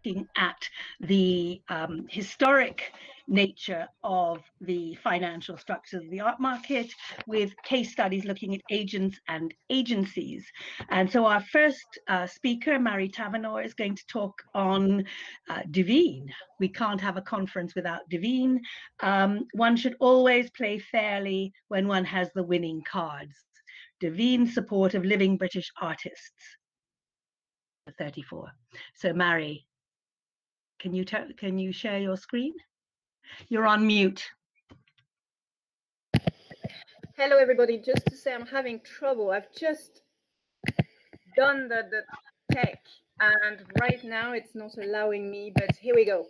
looking at the historic nature of the financial structures of the art market, with case studies looking at agents and agencies. And so our first speaker, Marie Tavernour, is going to talk on Devine. We can't have a conference without Devine. One should always play fairly when one has the winning cards. Devine's support of living British artists. 34. So Marie, can you share your screen? You're on mute. Hello everybody, just to say I'm having trouble. I've just done the tech and right now it's not allowing me, but here we go.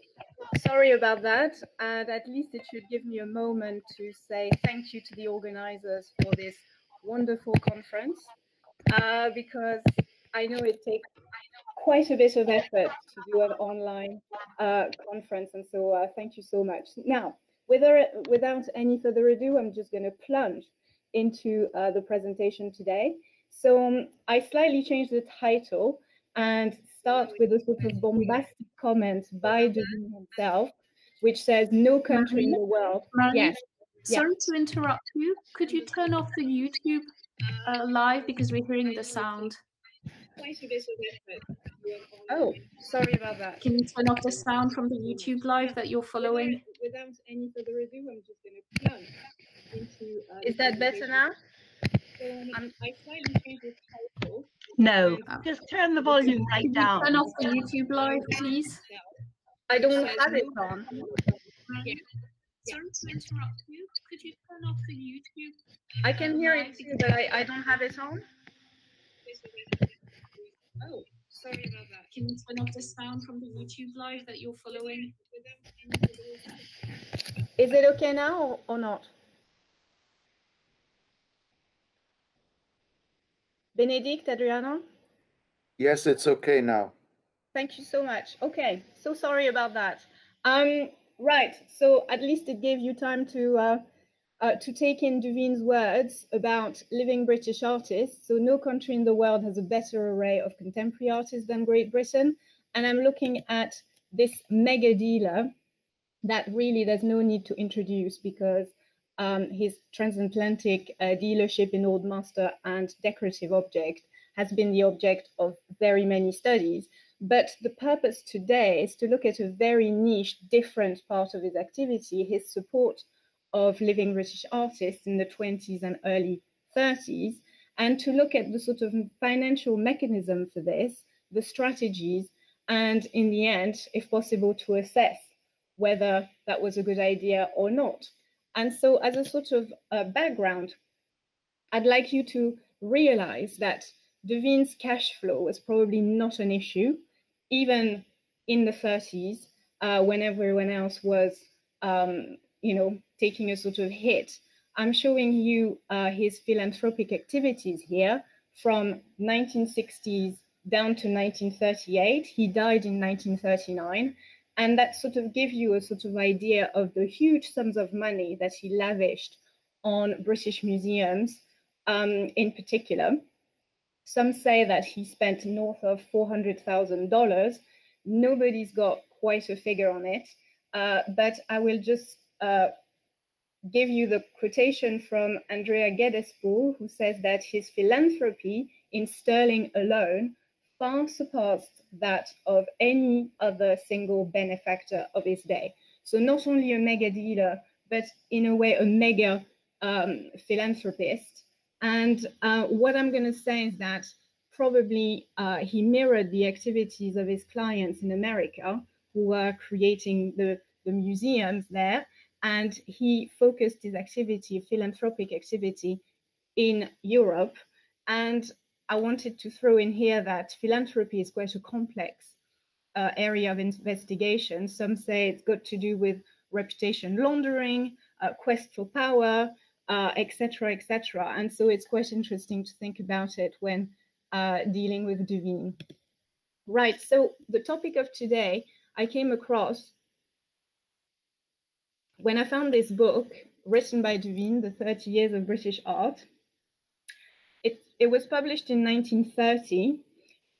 Sorry about that, and at least it should give me a moment to say thank you to the organizers for this wonderful conference, because I know it takes quite a bit of effort to do an online conference, and so thank you so much. Now, without any further ado, I'm just going to plunge into the presentation today. So I slightly changed the title and start with a sort of bombastic comment by Devine himself, which says, "No country in the world." Marie, Yes. Sorry to interrupt you. Could you turn off the YouTube live because we're hearing the sound? Oh, sorry about that. Can you turn off the sound from the YouTube live that you're following? Without any further ado, I'm just going to plunge into. Is that better now? I slightly changed the title. No, just turn the volume right down. Turn off the YouTube live, please. I don't have it on. Sorry to interrupt you. Could you turn off the YouTube? I can hear it too, but I don't have it on. Oh, sorry about that. Can you turn off the sound from the YouTube live that you're following? Is it okay now or not? Benedict, Adriana? Yes, it's okay now. Thank you so much. Okay, so sorry about that. Right, so at least it gave you time to take in Devine's words about living British artists. So no country in the world has a better array of contemporary artists than Great Britain. And I'm looking at this mega dealer that really there's no need to introduce, because his transatlantic dealership in Old Master and decorative object has been the object of very many studies. But the purpose today is to look at a very niche, different part of his activity, his support of living British artists in the 20s and early 30s, and to look at the sort of financial mechanism for this, the strategies, and in the end, if possible, to assess whether that was a good idea or not. And so as a sort of background, I'd like you to realize that Devine's cash flow was probably not an issue, even in the 30s, when everyone else was, taking a sort of hit. I'm showing you his philanthropic activities here from 1960s down to 1938. He died in 1939. And that sort of gives you a sort of idea of the huge sums of money that he lavished on British museums in particular. Some say that he spent north of $400,000. Nobody's got quite a figure on it, but I will just give you the quotation from Andrea Gedespool, who says that his philanthropy in sterling alone far surpassed that of any other single benefactor of his day. So not only a mega dealer, but in a way a mega philanthropist. And what I'm going to say is that probably he mirrored the activities of his clients in America, who were creating the museums there. And he focused his activity, philanthropic activity, in Europe. And I wanted to throw in here that philanthropy is quite a complex area of investigation. Some say it's got to do with reputation laundering, quest for power, etc., etc. And so it's quite interesting to think about it when dealing with Devine. Right, so the topic of today I came across when I found this book written by Devine, The 30 Years of British Art. It was published in 1930,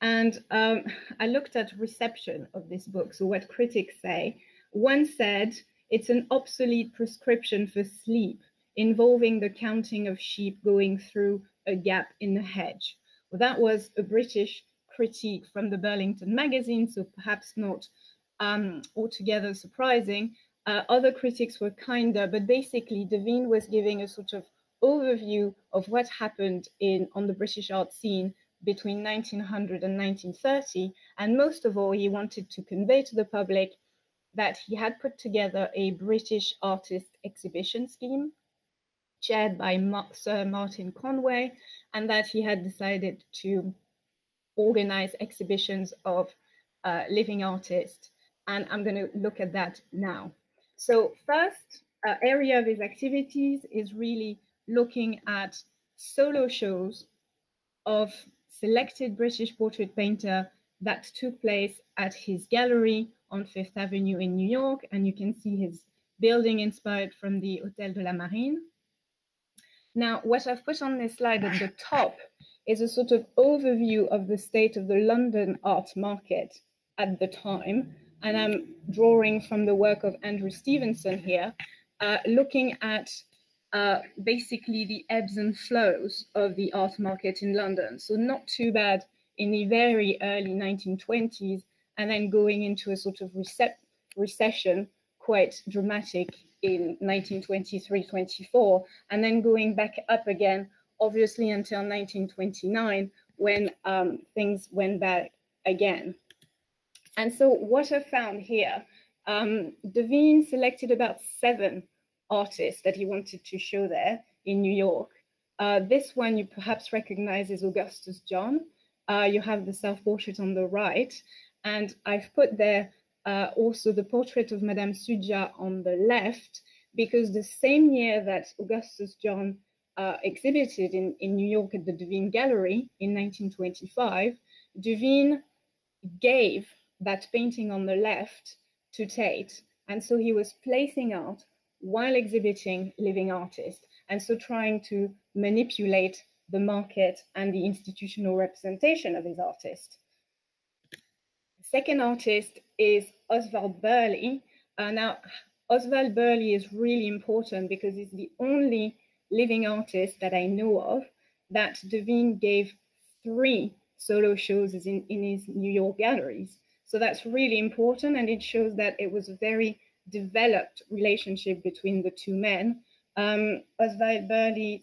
And I looked at reception of this book, so what critics say. One said, it's an obsolete prescription for sleep, involving the counting of sheep going through a gap in the hedge. Well, that was a British critique from the Burlington magazine, so perhaps not altogether surprising. Other critics were kinder, but basically Devine was giving a sort of overview of what happened on the British art scene between 1900 and 1930. And most of all, he wanted to convey to the public that he had put together a British artist exhibition scheme chaired by Sir Martin Conway, and that he had decided to organize exhibitions of living artists. And I'm going to look at that now. So first area of his activities is really looking at solo shows of selected British portrait painter that took place at his gallery on Fifth Avenue in New York. And you can see his building inspired from the Hôtel de la Marine. Now, what I've put on this slide at the top is a sort of overview of the state of the London art market at the time. And I'm drawing from the work of Andrew Stevenson here, looking at basically the ebbs and flows of the art market in London. So not too bad in the very early 1920s, and then going into a sort of recession, quite dramatic in 1923-24, and then going back up again, obviously until 1929, when things went back again. And so what I found here, Devine selected about 7 artists that he wanted to show there in New York. This one you perhaps recognize is Augustus John. You have the self-portrait on the right, and I've put there also the portrait of Madame Sudja on the left, because the same year that Augustus John exhibited in New York at the Devine Gallery in 1925, Devine gave that painting on the left to Tate. And so he was placing art while exhibiting living artists, and so trying to manipulate the market and the institutional representation of his artist. The second artist is Oswald Burley. Now, Oswald Burley is really important because he's the only living artist that I know of that Devine gave 3 solo shows in his New York galleries. So that's really important, and it shows that it was a very developed relationship between the 2 men. Oswald Burley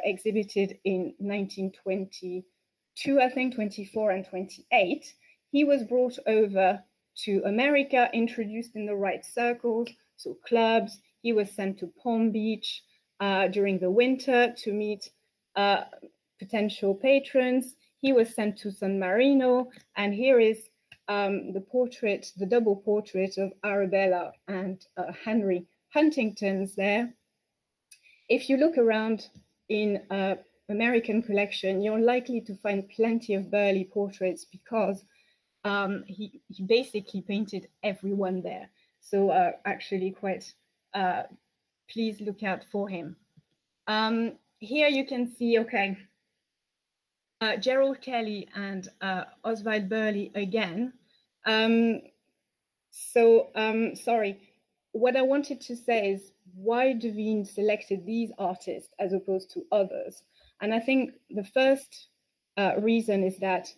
exhibited in 1922, I think, 24 and 28. He was brought over to America, introduced in the right circles, so clubs. He was sent to Palm Beach during the winter to meet potential patrons. He was sent to San Marino, and here is the double portrait of Arabella and Henry Huntington's there. If you look around in American collection, you're likely to find plenty of Burley portraits because he basically painted everyone there. So actually quite, please look out for him. Here you can see, okay, Gerald Kelly and Oswald Burley again. Sorry, what I wanted to say is why Devine selected these artists as opposed to others. And I think the first reason is that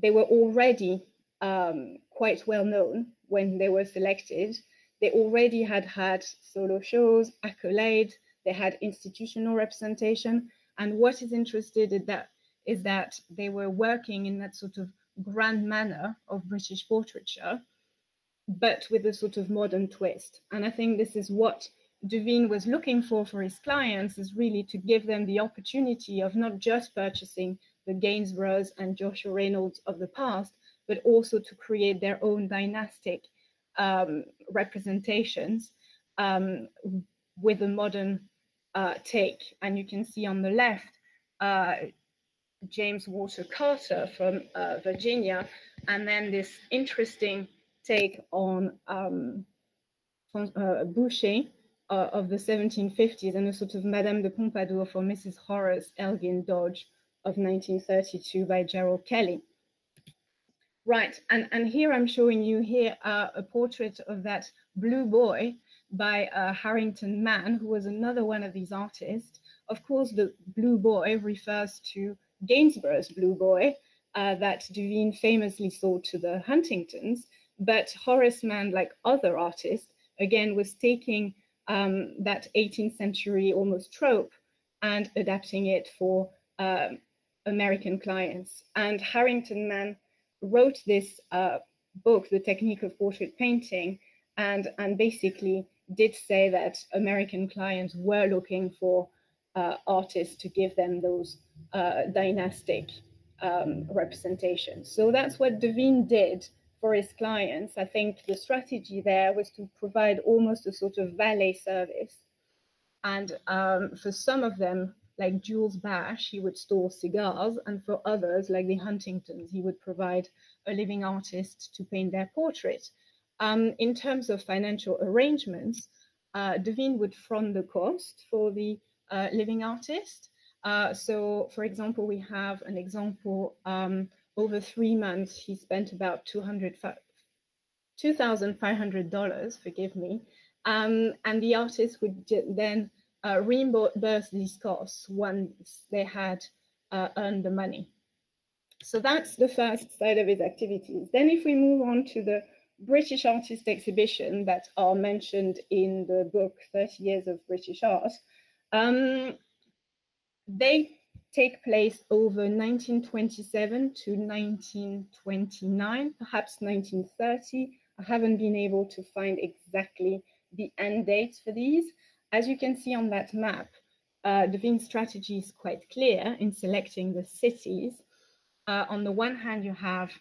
they were already quite well known when they were selected. They already had solo shows, accolades, they had institutional representation. And what is interesting is that they were working in that sort of grand manner of British portraiture, but with a sort of modern twist. And I think this is what Devine was looking for his clients, is really to give them the opportunity of not just purchasing the Gainsboroughs and Joshua Reynolds of the past, but also to create their own dynastic representations with a modern take. And you can see on the left, James Walter Carter from Virginia, and then this interesting take on Boucher of the 1750s, and a sort of Madame de Pompadour for Mrs. Horace Elgin Dodge of 1932 by Gerald Kelly. Right, and here I'm showing you here a portrait of that blue boy by Harrington Mann, who was another one of these artists. Of course, the blue boy refers to Gainsborough's blue boy that Devine famously sold to the Huntingtons, but Horace Mann, like other artists, again, was taking that 18th century almost trope and adapting it for American clients. And Harrington Mann wrote this book, The Technique of Portrait Painting, and basically did say that American clients were looking for artists to give them those dynastic representations. So that's what Devine did for his clients. I think the strategy there was to provide almost a sort of valet service. And for some of them, like Jules Bache, he would store cigars, and for others, like the Huntingtons, he would provide a living artist to paint their portrait. In terms of financial arrangements, Devine would front the cost for the living artist. So, for example, we have an example over 3 months, he spent about $2,500, forgive me, and the artist would then reimburse these costs once they had earned the money. So that's the first side of his activities. Then if we move on to the British Artist Exhibition that are mentioned in the book 30 Years of British Art, they take place over 1927 to 1929, perhaps 1930. I haven't been able to find exactly the end dates for these. As you can see on that map, Devine's strategy is quite clear in selecting the cities. On the one hand, you have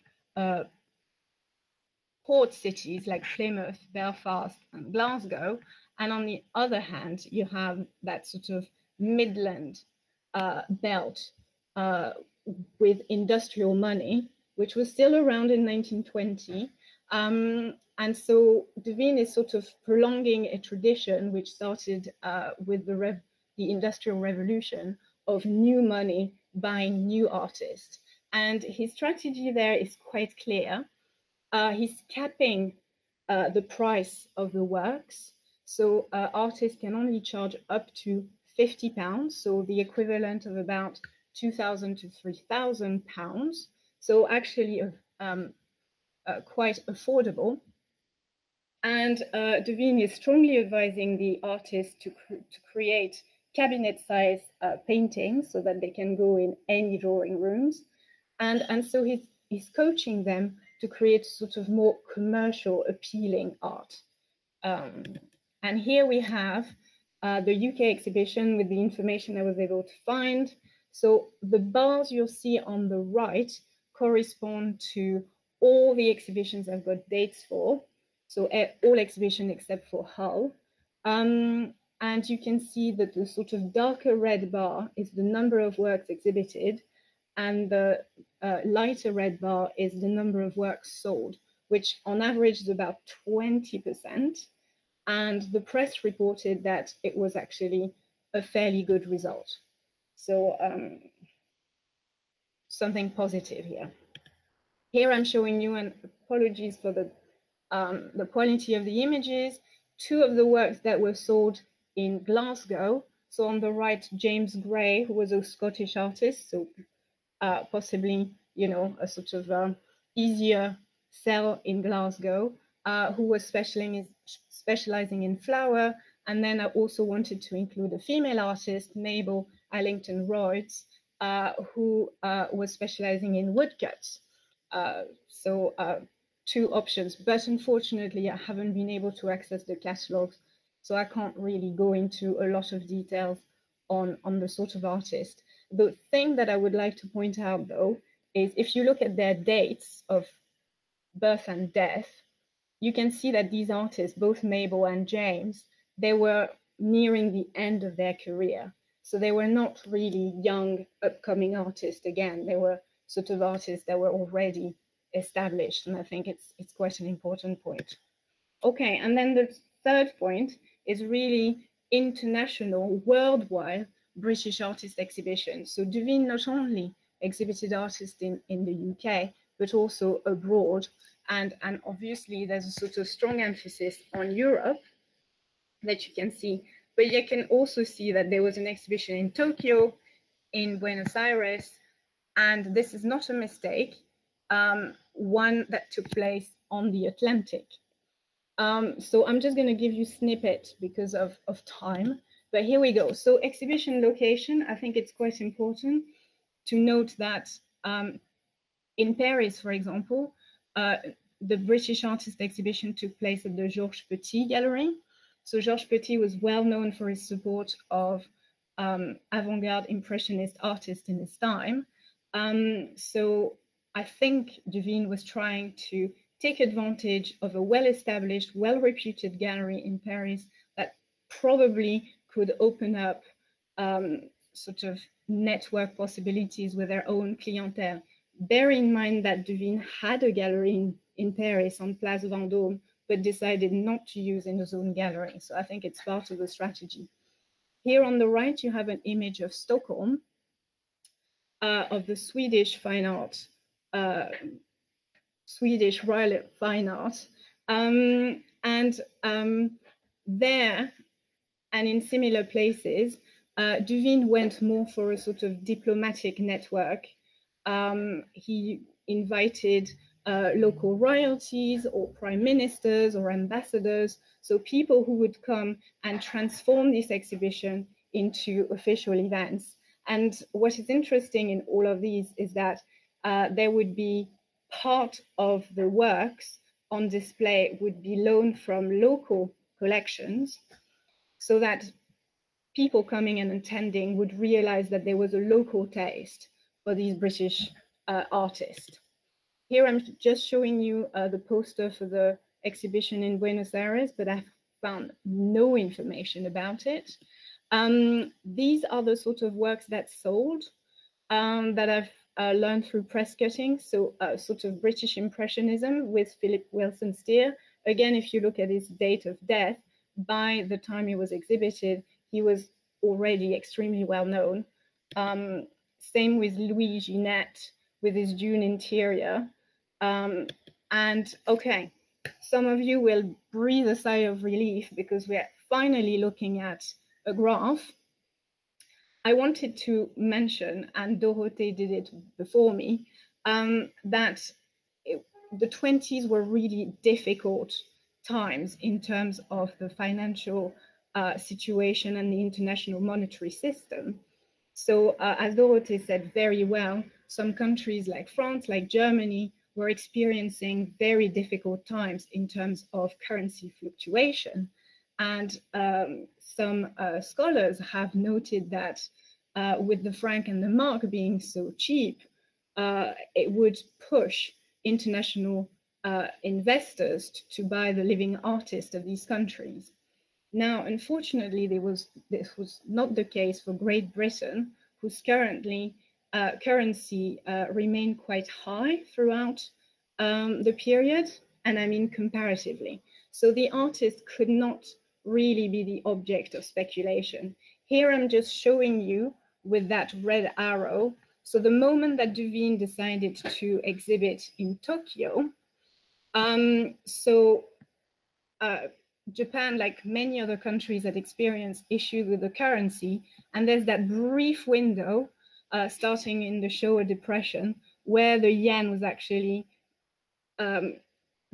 port cities like Plymouth, Belfast, and Glasgow. And on the other hand, you have that sort of Midland belt with industrial money, which was still around in 1920. And so Devine is sort of prolonging a tradition which started with the Industrial Revolution of new money buying new artists. And his strategy there is quite clear. He's capping the price of the works. So artists can only charge up to £50, so the equivalent of about 2,000 to 3,000 pounds. So actually quite affordable. And Devine is strongly advising the artists to create cabinet-size paintings so that they can go in any drawing rooms. And so he's coaching them to create sort of more commercial appealing art. And here we have the UK exhibition with the information I was able to find. So the bars you'll see on the right correspond to all the exhibitions I've got dates for. So all exhibitions except for Hull. And you can see that the sort of darker red bar is the number of works exhibited, and the lighter red bar is the number of works sold, which on average is about 20%. And the press reported that it was actually a fairly good result. So something positive here. Here I'm showing you, and apologies for the quality of the images, two of the works that were sold in Glasgow. So on the right, James Gray, who was a Scottish artist, so possibly, you know, a sort of easier sell in Glasgow, who was specializing in flower. And then I also wanted to include a female artist, Mabel Allington-Rhodes, who was specializing in woodcuts. So two options, but unfortunately, I haven't been able to access the catalogs, so I can't really go into a lot of details on the sort of artist. The thing that I would like to point out, though, is if you look at their dates of birth and death, you can see that these artists, both Mabel and James, they were nearing the end of their career. So they were not really young, upcoming artists again. They were sort of artists that were already established. And I think it's quite an important point. Okay, and then the third point is really international, worldwide British artist exhibitions. So Devine not only exhibited artists in the UK, but also abroad. And obviously there's a sort of strong emphasis on Europe that you can see, but you can also see that there was an exhibition in Tokyo, in Buenos Aires, and this is not a mistake, one that took place on the Atlantic. So I'm just going to give you snippet because of time, but here we go. So exhibition location, I think it's quite important to note that in Paris, for example, the British artist exhibition took place at the Georges Petit Gallery. So Georges Petit was well known for his support of avant-garde impressionist artists in his time. So I think Duveen was trying to take advantage of a well-established, well-reputed gallery in Paris that probably could open up sort of network possibilities with their own clientele. Bear in mind that Duveen had a gallery in Paris on Place Vendôme, but decided not to use in his own gallery. So I think it's part of the strategy. Here on the right, you have an image of Stockholm, of the Swedish fine art, Swedish Royal Fine Art. There, and in similar places, Duveen went more for a sort of diplomatic network. He invited local royalties or prime ministers or ambassadors, so people who would come and transform this exhibition into official events. And what is interesting in all of these is that there would be part of the works on display would be loaned from local collections, so that people coming and attending would realize that there was a local taste for these British artists. Here I'm just showing you the poster for the exhibition in Buenos Aires, but I found no information about it. These are the sort of works that sold, that I've learned through press cutting. So sort of British Impressionism with Philip Wilson Steer. Again, if you look at his date of death, by the time he was exhibited, he was already extremely well known. Same with Louis Ginette with his Dune interior. And okay, some of you will breathe a sigh of relief because we're finally looking at a graph. I wanted to mention, and Dorothée did it before me, that the 20s were really difficult times in terms of the financial situation and the international monetary system. So as Dorothée said very well, some countries like France, like Germany, were experiencing very difficult times in terms of currency fluctuation. And some scholars have noted that with the franc and the mark being so cheap, it would push international investors to buy the living artists of these countries. Now, unfortunately, this was not the case for Great Britain, whose currency remained quite high throughout the period, and I mean comparatively. So the artist could not really be the object of speculation. Here I'm just showing you with that red arrow. So the moment that Duveen decided to exhibit in Tokyo, Japan, like many other countries, had experienced issues with the currency, and there's that brief window starting in the Showa Depression where the yen was actually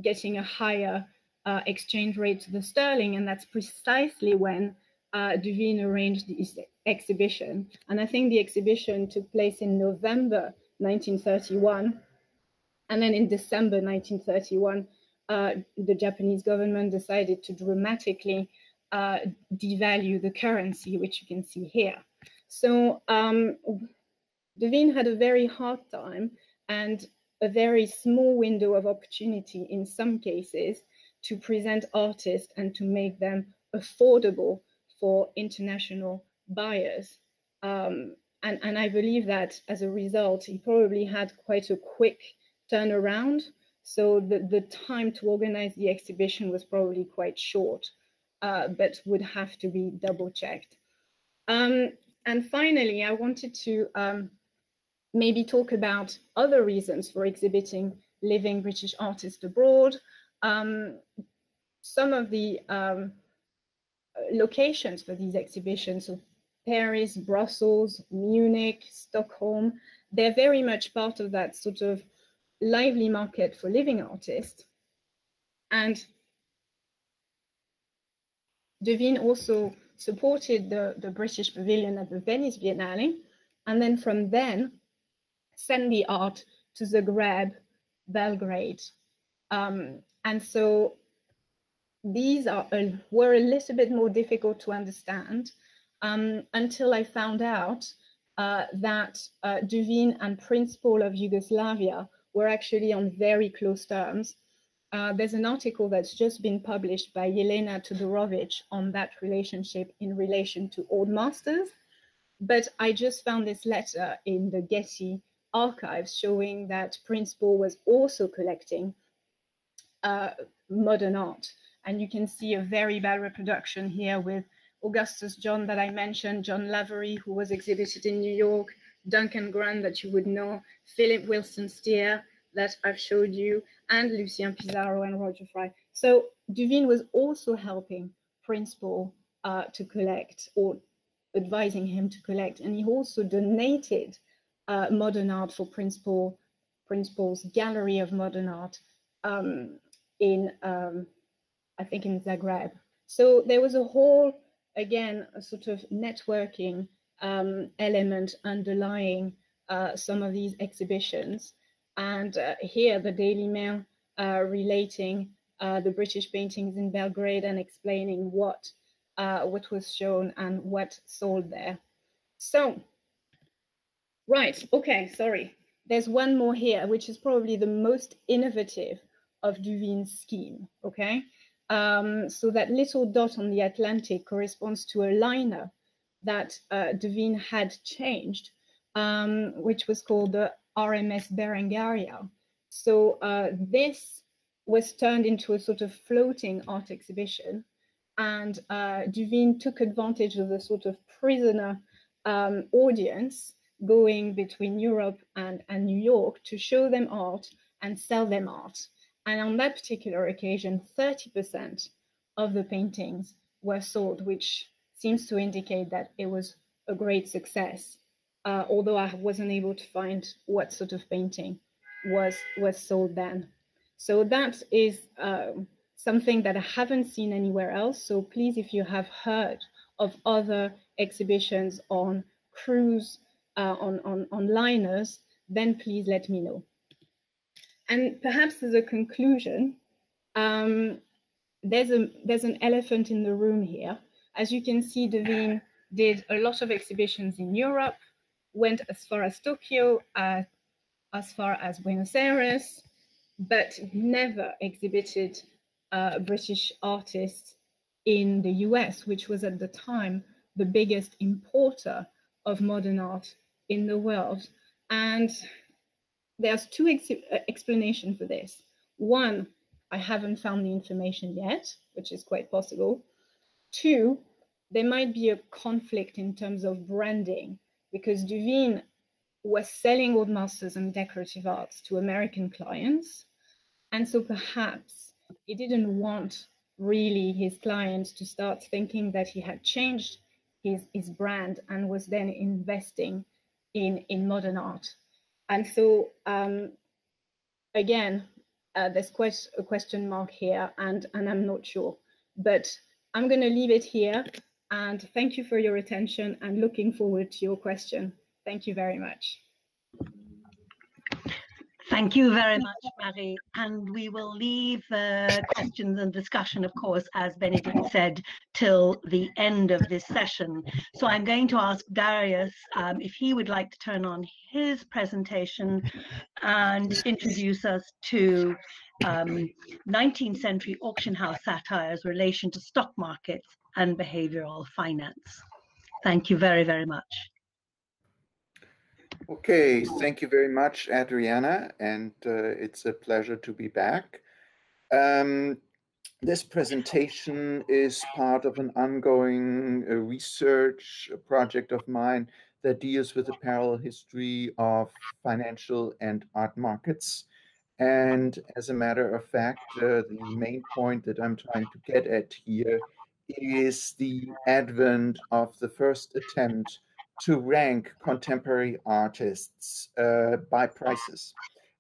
getting a higher exchange rate to the sterling, and that's precisely when Duveen arranged this exhibition. And I think the exhibition took place in November 1931, and then in December 1931, the Japanese government decided to dramatically devalue the currency, which you can see here. So Duveen had a very hard time and a very small window of opportunity in some cases to present artists and to make them affordable for international buyers. And I believe that as a result, he probably had quite a quick turnaround. So the time to organize the exhibition was probably quite short, but would have to be double checked. And finally, I wanted to maybe talk about other reasons for exhibiting living British artists abroad. Some of the locations for these exhibitions, so Paris, Brussels, Munich, Stockholm, they're very much part of that sort of lively market for living artists. And Devine also supported the British Pavilion at the Venice Biennale, and then from then sent the art to Zagreb, Belgrade. And so these were a little bit more difficult to understand until I found out that Devine and Prince Paul of Yugoslavia were actually on very close terms. There's an article that's just been published by Jelena Todorovic on that relationship in relation to old masters. But I just found this letter in the Getty archives showing that Prince Paul was also collecting modern art. And you can see a very bad reproduction here with Augustus John that I mentioned, John Lavery, who was exhibited in New York, Duncan Grant that you would know, Philip Wilson Steer that I've showed you, and Lucien Pizarro and Roger Fry. So Devine was also helping Prince Paul to collect, or advising him to collect, and he also donated modern art for Prince Paul's Gallery of Modern Art in, I think, in Zagreb. So there was a whole, again, a sort of networking element underlying some of these exhibitions. And here the Daily Mail relating the British paintings in Belgrade and explaining what was shown and what sold there. So, right, okay, sorry. There's one more here, which is probably the most innovative of Devine's scheme, okay? So that little dot on the Atlantic corresponds to a liner that Devine had changed, which was called the RMS Berengaria. So this was turned into a sort of floating art exhibition, and Devine took advantage of the sort of prisoner audience going between Europe and New York to show them art and sell them art. And on that particular occasion, 30% of the paintings were sold, which seems to indicate that it was a great success, although I wasn't able to find what sort of painting was sold then. So that is something that I haven't seen anywhere else. So please, if you have heard of other exhibitions on cruise, on liners, then please let me know. And perhaps as a conclusion, there's an elephant in the room here. As you can see, Devine did a lot of exhibitions in Europe, went as far as Tokyo, as far as Buenos Aires, but never exhibited British artists in the US, which was at the time the biggest importer of modern art in the world. And there's two explanations for this. One, I haven't found the information yet, which is quite possible. Two, there might be a conflict in terms of branding, because Devine was selling old masters and decorative arts to American clients. And so perhaps he didn't want really his clients to start thinking that he had changed his brand and was then investing in modern art. And so, again, there's quite a question mark here, and I'm not sure. But I'm going to leave it here. And thank you for your attention, and looking forward to your question. Thank you very much. Thank you very much, Marie. And we will leave questions and discussion, of course, as Benedict said, till the end of this session. So I'm going to ask Darius if he would like to turn on his presentation and introduce us to 19th century auction house satire's relation to stock markets and behavioral finance. Thank you very, very much. Okay, thank you very much, Adriana, and it's a pleasure to be back. This presentation is part of an ongoing research project of mine that deals with the parallel history of financial and art markets. And as a matter of fact, the main point that I'm trying to get at here is the advent of the first attempt to rank contemporary artists by prices.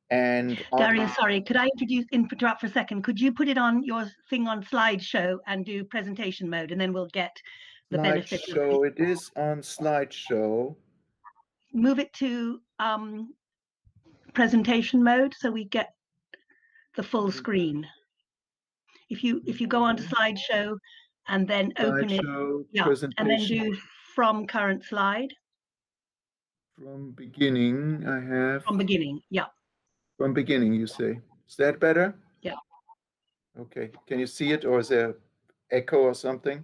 And Darius, sorry, could I interrupt for a second? Could you put it on your thing on slideshow and do presentation mode, and then we'll get the benefit of slideshow, it is on slideshow. Move it to presentation mode so we get the full screen. If you go onto slideshow and then open it, yeah, and then do from current slide. From beginning, I have. From beginning, yeah. From beginning, you say. Is that better? Yeah. Okay. Can you see it, or is there echo or something?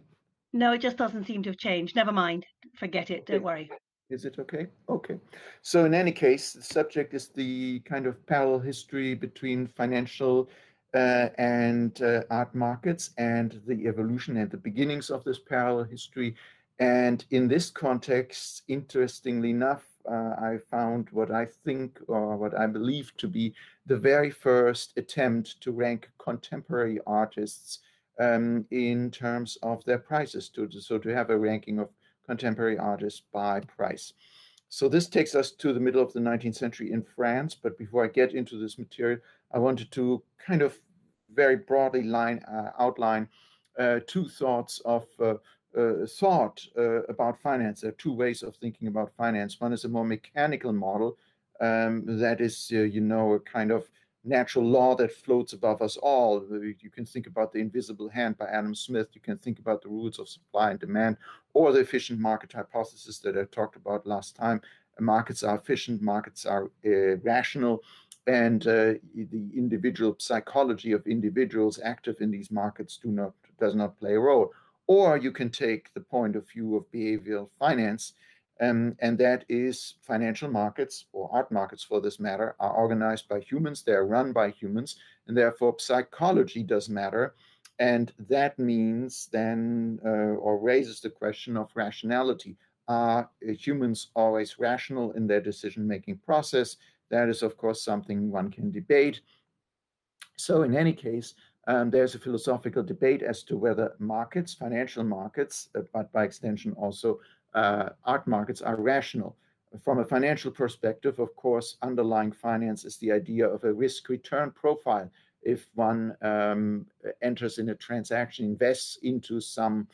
No, it just doesn't seem to have changed. Never mind. Forget it. Okay. Don't worry. Is it okay? Okay. So in any case, the subject is the kind of parallel history between financial and art markets and the evolution and the beginnings of this parallel history. And in this context, interestingly enough, I found what I think or what I believe to be the very first attempt to rank contemporary artists in terms of their prices, so to have a ranking of contemporary artists by price. So this takes us to the middle of the 19th century in France. But before I get into this material, I wanted to kind of very broadly outline two thoughts of thought about finance. There are two ways of thinking about finance. One is a more mechanical model that is, a kind of natural law that floats above us all. You can think about the invisible hand by Adam Smith. You can think about the rules of supply and demand, or the efficient market hypothesis that I talked about last time. Markets are efficient, markets are rational, and the individual psychology of individuals active in these markets does not play a role. Or you can take the point of view of behavioral finance, and that is financial markets, or art markets for this matter, are organized by humans, they're run by humans, and therefore psychology does matter. And that means then, or raises the question of rationality. Are humans always rational in their decision-making process? That is, of course, something one can debate. So in any case, there's a philosophical debate as to whether markets, financial markets, but by extension also art markets, are rational. From a financial perspective, of course, underlying finance is the idea of a risk-return profile. If one enters in a transaction, invests into some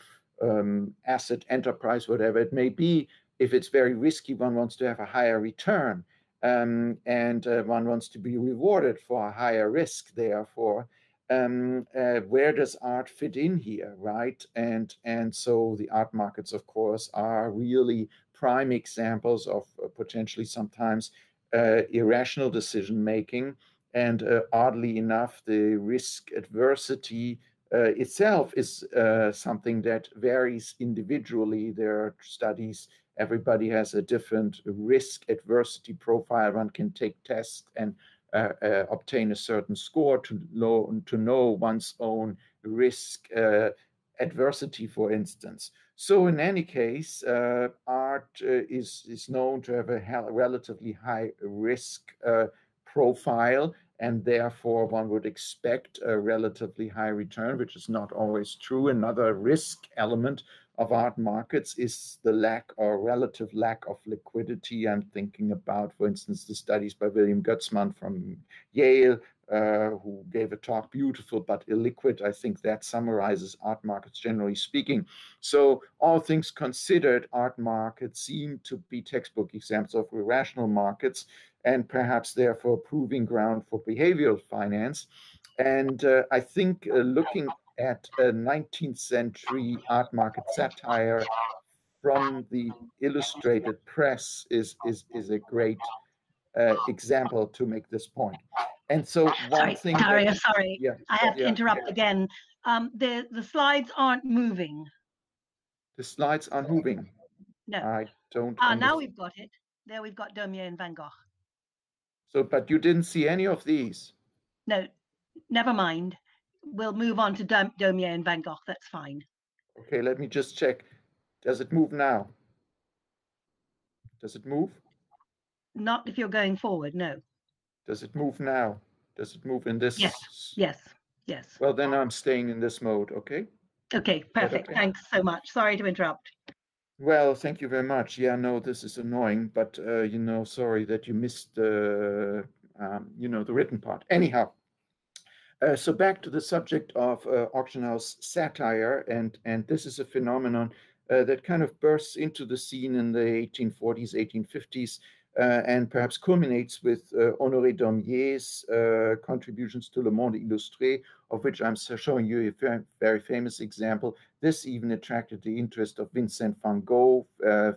asset, enterprise, whatever it may be, if it's very risky, one wants to have a higher return, and one wants to be rewarded for a higher risk, therefore. Where does art fit in here, right? And so the art markets, of course, are really prime examples of potentially sometimes irrational decision making. And oddly enough, the risk adversity itself is something that varies individually. There are studies. Everybody has a different risk adversity profile. One can take tests and obtain a certain score to know one's own risk adversity, for instance. So in any case, art is known to have a relatively high risk profile, and therefore one would expect a relatively high return, which is not always true. Another risk element of art markets is the lack or relative lack of liquidity. I'm thinking about, for instance, the studies by William Gutzman from Yale, who gave a talk, Beautiful but Illiquid. I think that summarizes art markets generally speaking. So all things considered, art markets seem to be textbook examples of irrational markets, and perhaps therefore proving ground for behavioral finance. And I think looking at a 19th century art market satire from the illustrated press is a great example to make this point. And so one thing Daria, sorry, yeah, I have to interrupt again. The slides aren't moving. The slides are moving. No. I don't understand. Now we've got it. There we've got Daumier and Van Gogh. So, but you didn't see any of these? No, never mind. We'll move on to Daumier and Van Gogh. That's fine. Okay, let me just check. Does it move now? Does it move? Not if you're going forward, no. Does it move now? Does it move in this? Yes. Well, then I'm staying in this mode, okay? Okay, perfect. Okay? Thanks so much. Sorry to interrupt. Well, thank you very much. Yeah, no, this is annoying, but sorry that you missed the written part. Anyhow, so back to the subject of auction house satire, and this is a phenomenon that kind of bursts into the scene in the 1840s, 1850s, and perhaps culminates with Honoré Daumier's contributions to Le Monde Illustré, of which I'm showing you a very, very famous example. This even attracted the interest of Vincent van Gogh,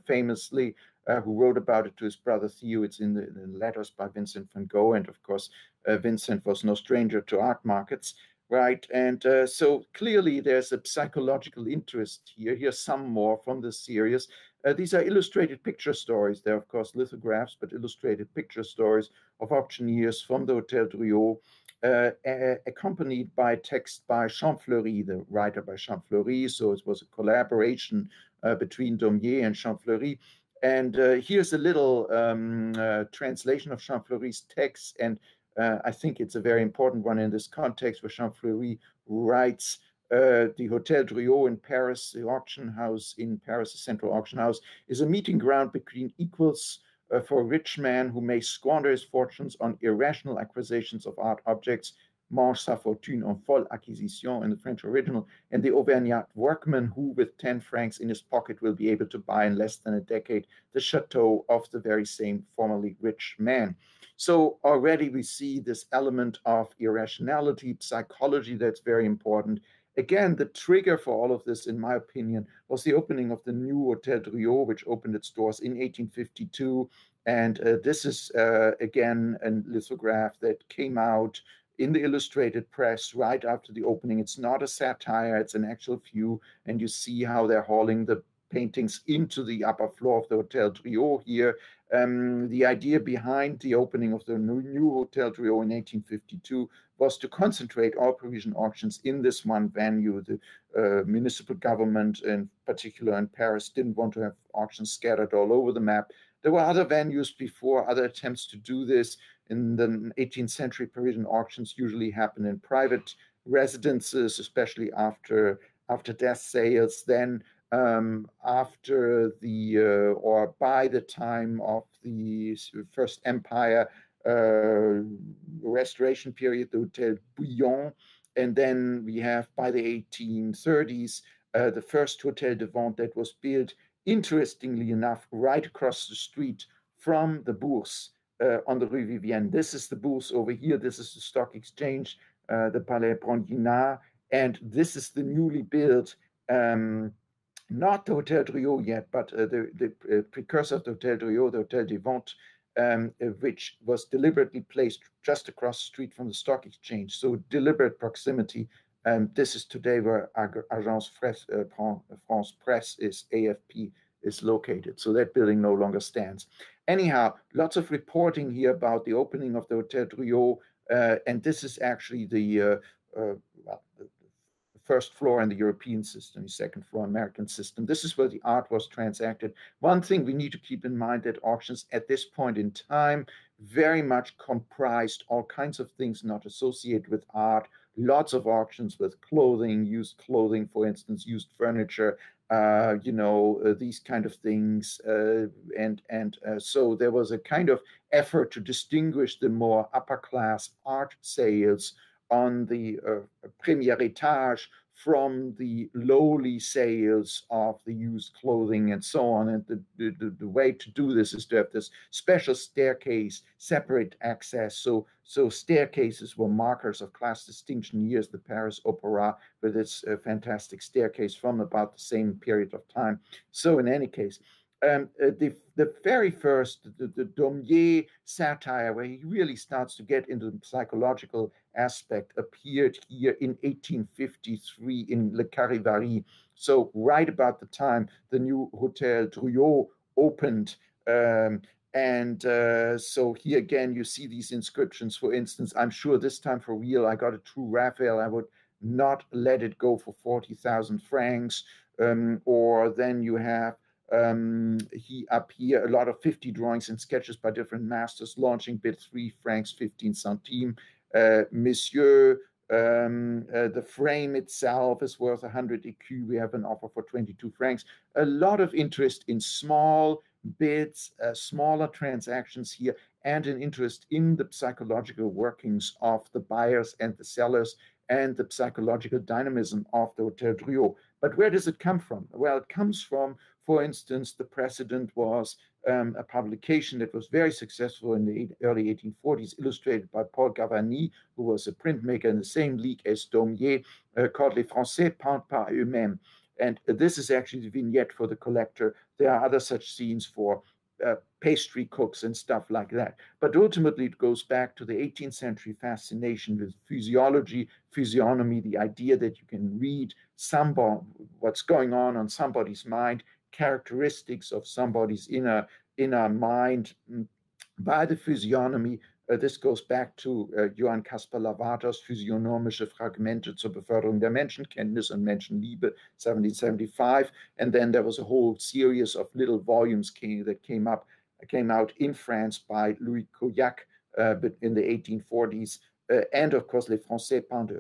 famously, who wrote about it to his brother Theo. It's in the letters by Vincent van Gogh, and of course, Vincent was no stranger to art markets, right? And so clearly there's a psychological interest here. Here's some more from this series. These are illustrated picture stories. They're, of course, lithographs, but illustrated picture stories of auctioneers from the Hôtel Drouot, accompanied by text by Champfleury, the writer by Champfleury. So it was a collaboration between Daumier and Champfleury. And here's a little translation of Champfleury's text, and I think it's a very important one in this context, where Champfleury writes, the Hôtel Drouot in Paris, the auction house in Paris, the central auction house, is a meeting ground between equals for a rich man who may squander his fortunes on irrational acquisitions of art objects, mange sa fortune en folle acquisition in the French original, and the Auvergnat workman who, with 10 francs in his pocket, will be able to buy in less than a decade the chateau of the very same formerly rich man. So already we see this element of irrationality, psychology that's very important. Again, the trigger for all of this, in my opinion, was the opening of the new Hôtel Drouot, which opened its doors in 1852. And this is, again, a lithograph that came out in the illustrated press right after the opening. It's not a satire, it's an actual view. And you see how they're hauling the paintings into the upper floor of the Hôtel Drouot here. The idea behind the opening of the new Hôtel Drouot in 1852 was to concentrate all Parisian auctions in this one venue. The municipal government, in particular in Paris, didn't want to have auctions scattered all over the map. There were other venues before, other attempts to do this. In the 18th century, Parisian auctions usually happen in private residences, especially after death sales. Then after the or by the time of the First Empire restoration period, the Hôtel Bouillon, and then we have by the 1830s the first Hôtel de Vente that was built, interestingly enough, right across the street from the Bourse on the Rue Vivienne. This is the Bourse over here. This is the stock exchange, the Palais Brongniart, and this is the newly built not the Hôtel Drouot yet, but the precursor of the Hôtel Drouot, the Hôtel des Ventes, which was deliberately placed just across the street from the stock exchange. So deliberate proximity. This is today where Agence France Presse is, AFP, is located. So that building no longer stands. Anyhow, lots of reporting here about the opening of the Hôtel Drouot, and this is actually the first floor in the European system, the second floor American system. This is where the art was transacted. One thing we need to keep in mind, that auctions at this point in time very much comprised all kinds of things not associated with art. Lots of auctions with clothing, used clothing, for instance, used furniture, these kind of things. So there was a kind of effort to distinguish the more upper class art sales on the premier étage from the lowly sales of the used clothing and so on. And the way to do this is to have this special staircase, separate access. So staircases were markers of class distinction. Here's the Paris Opera with its fantastic staircase from about the same period of time. So in any case, the very first, the Daumier satire, where he really starts to get into the psychological aspect, appeared here in 1853 in Le Charivari. So right about the time the new Hôtel Drouot opened. So here again, you see these inscriptions. For instance, I'm sure this time for real, I got a true Raphael. I would not let it go for 40,000 francs. Or then you have He up here, a lot of 50 drawings and sketches by different masters, launching bid 3 francs 15 centimes. Monsieur, the frame itself is worth 100 écus. We have an offer for 22 francs. A lot of interest in small bids, smaller transactions here, and an interest in the psychological workings of the buyers and the sellers and the psychological dynamism of the Hotel Drouot. But where does it come from? Well, it comes from, for instance, the precedent was a publication that was very successful in the early 1840s, illustrated by Paul Gavani, who was a printmaker in the same league as Daumier, called Les Français peints par eux-mêmes. And this is actually the vignette for the collector. There are other such scenes for pastry cooks and stuff like that. But ultimately, it goes back to the 18th century fascination with physiology, physiognomy, the idea that you can read what's going on somebody's mind, characteristics of somebody's inner mind by the physiognomy. This goes back to Johann Caspar Lavaters Physiognomische Fragmente zur Beförderung der Menschenkenntnis und Menschenliebe, 1775. And then there was a whole series of little volumes that came out in France by Louis Cauillac in the 1840s. And of course, Les Français peints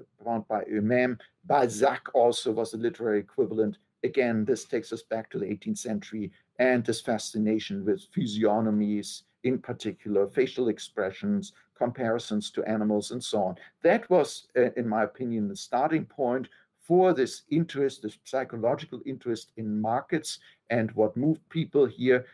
par eux-mêmes. Balzac also was a literary equivalent. Again, this takes us back to the 18th century and this fascination with physiognomies, in particular, facial expressions, comparisons to animals, and so on. That was, in my opinion, the starting point for this interest, this psychological interest in markets and what moved people here.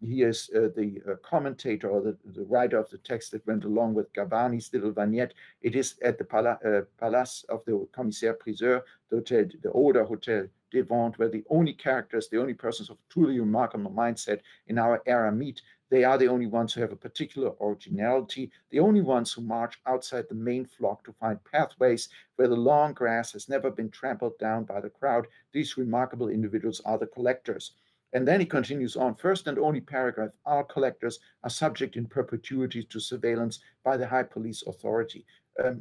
Here's the commentator or the writer of the text that went along with Gavani's little vignette. It is at the Palace of the Commissaire-Priseur, the older Hotel des Ventes, where the only characters, the only persons of truly remarkable mindset in our era meet. They are the only ones who have a particular originality, the only ones who march outside the main flock to find pathways where the long grass has never been trampled down by the crowd. These remarkable individuals are the collectors. And then he continues on, first and only paragraph, our collectors are subject in perpetuity to surveillance by the high police authority.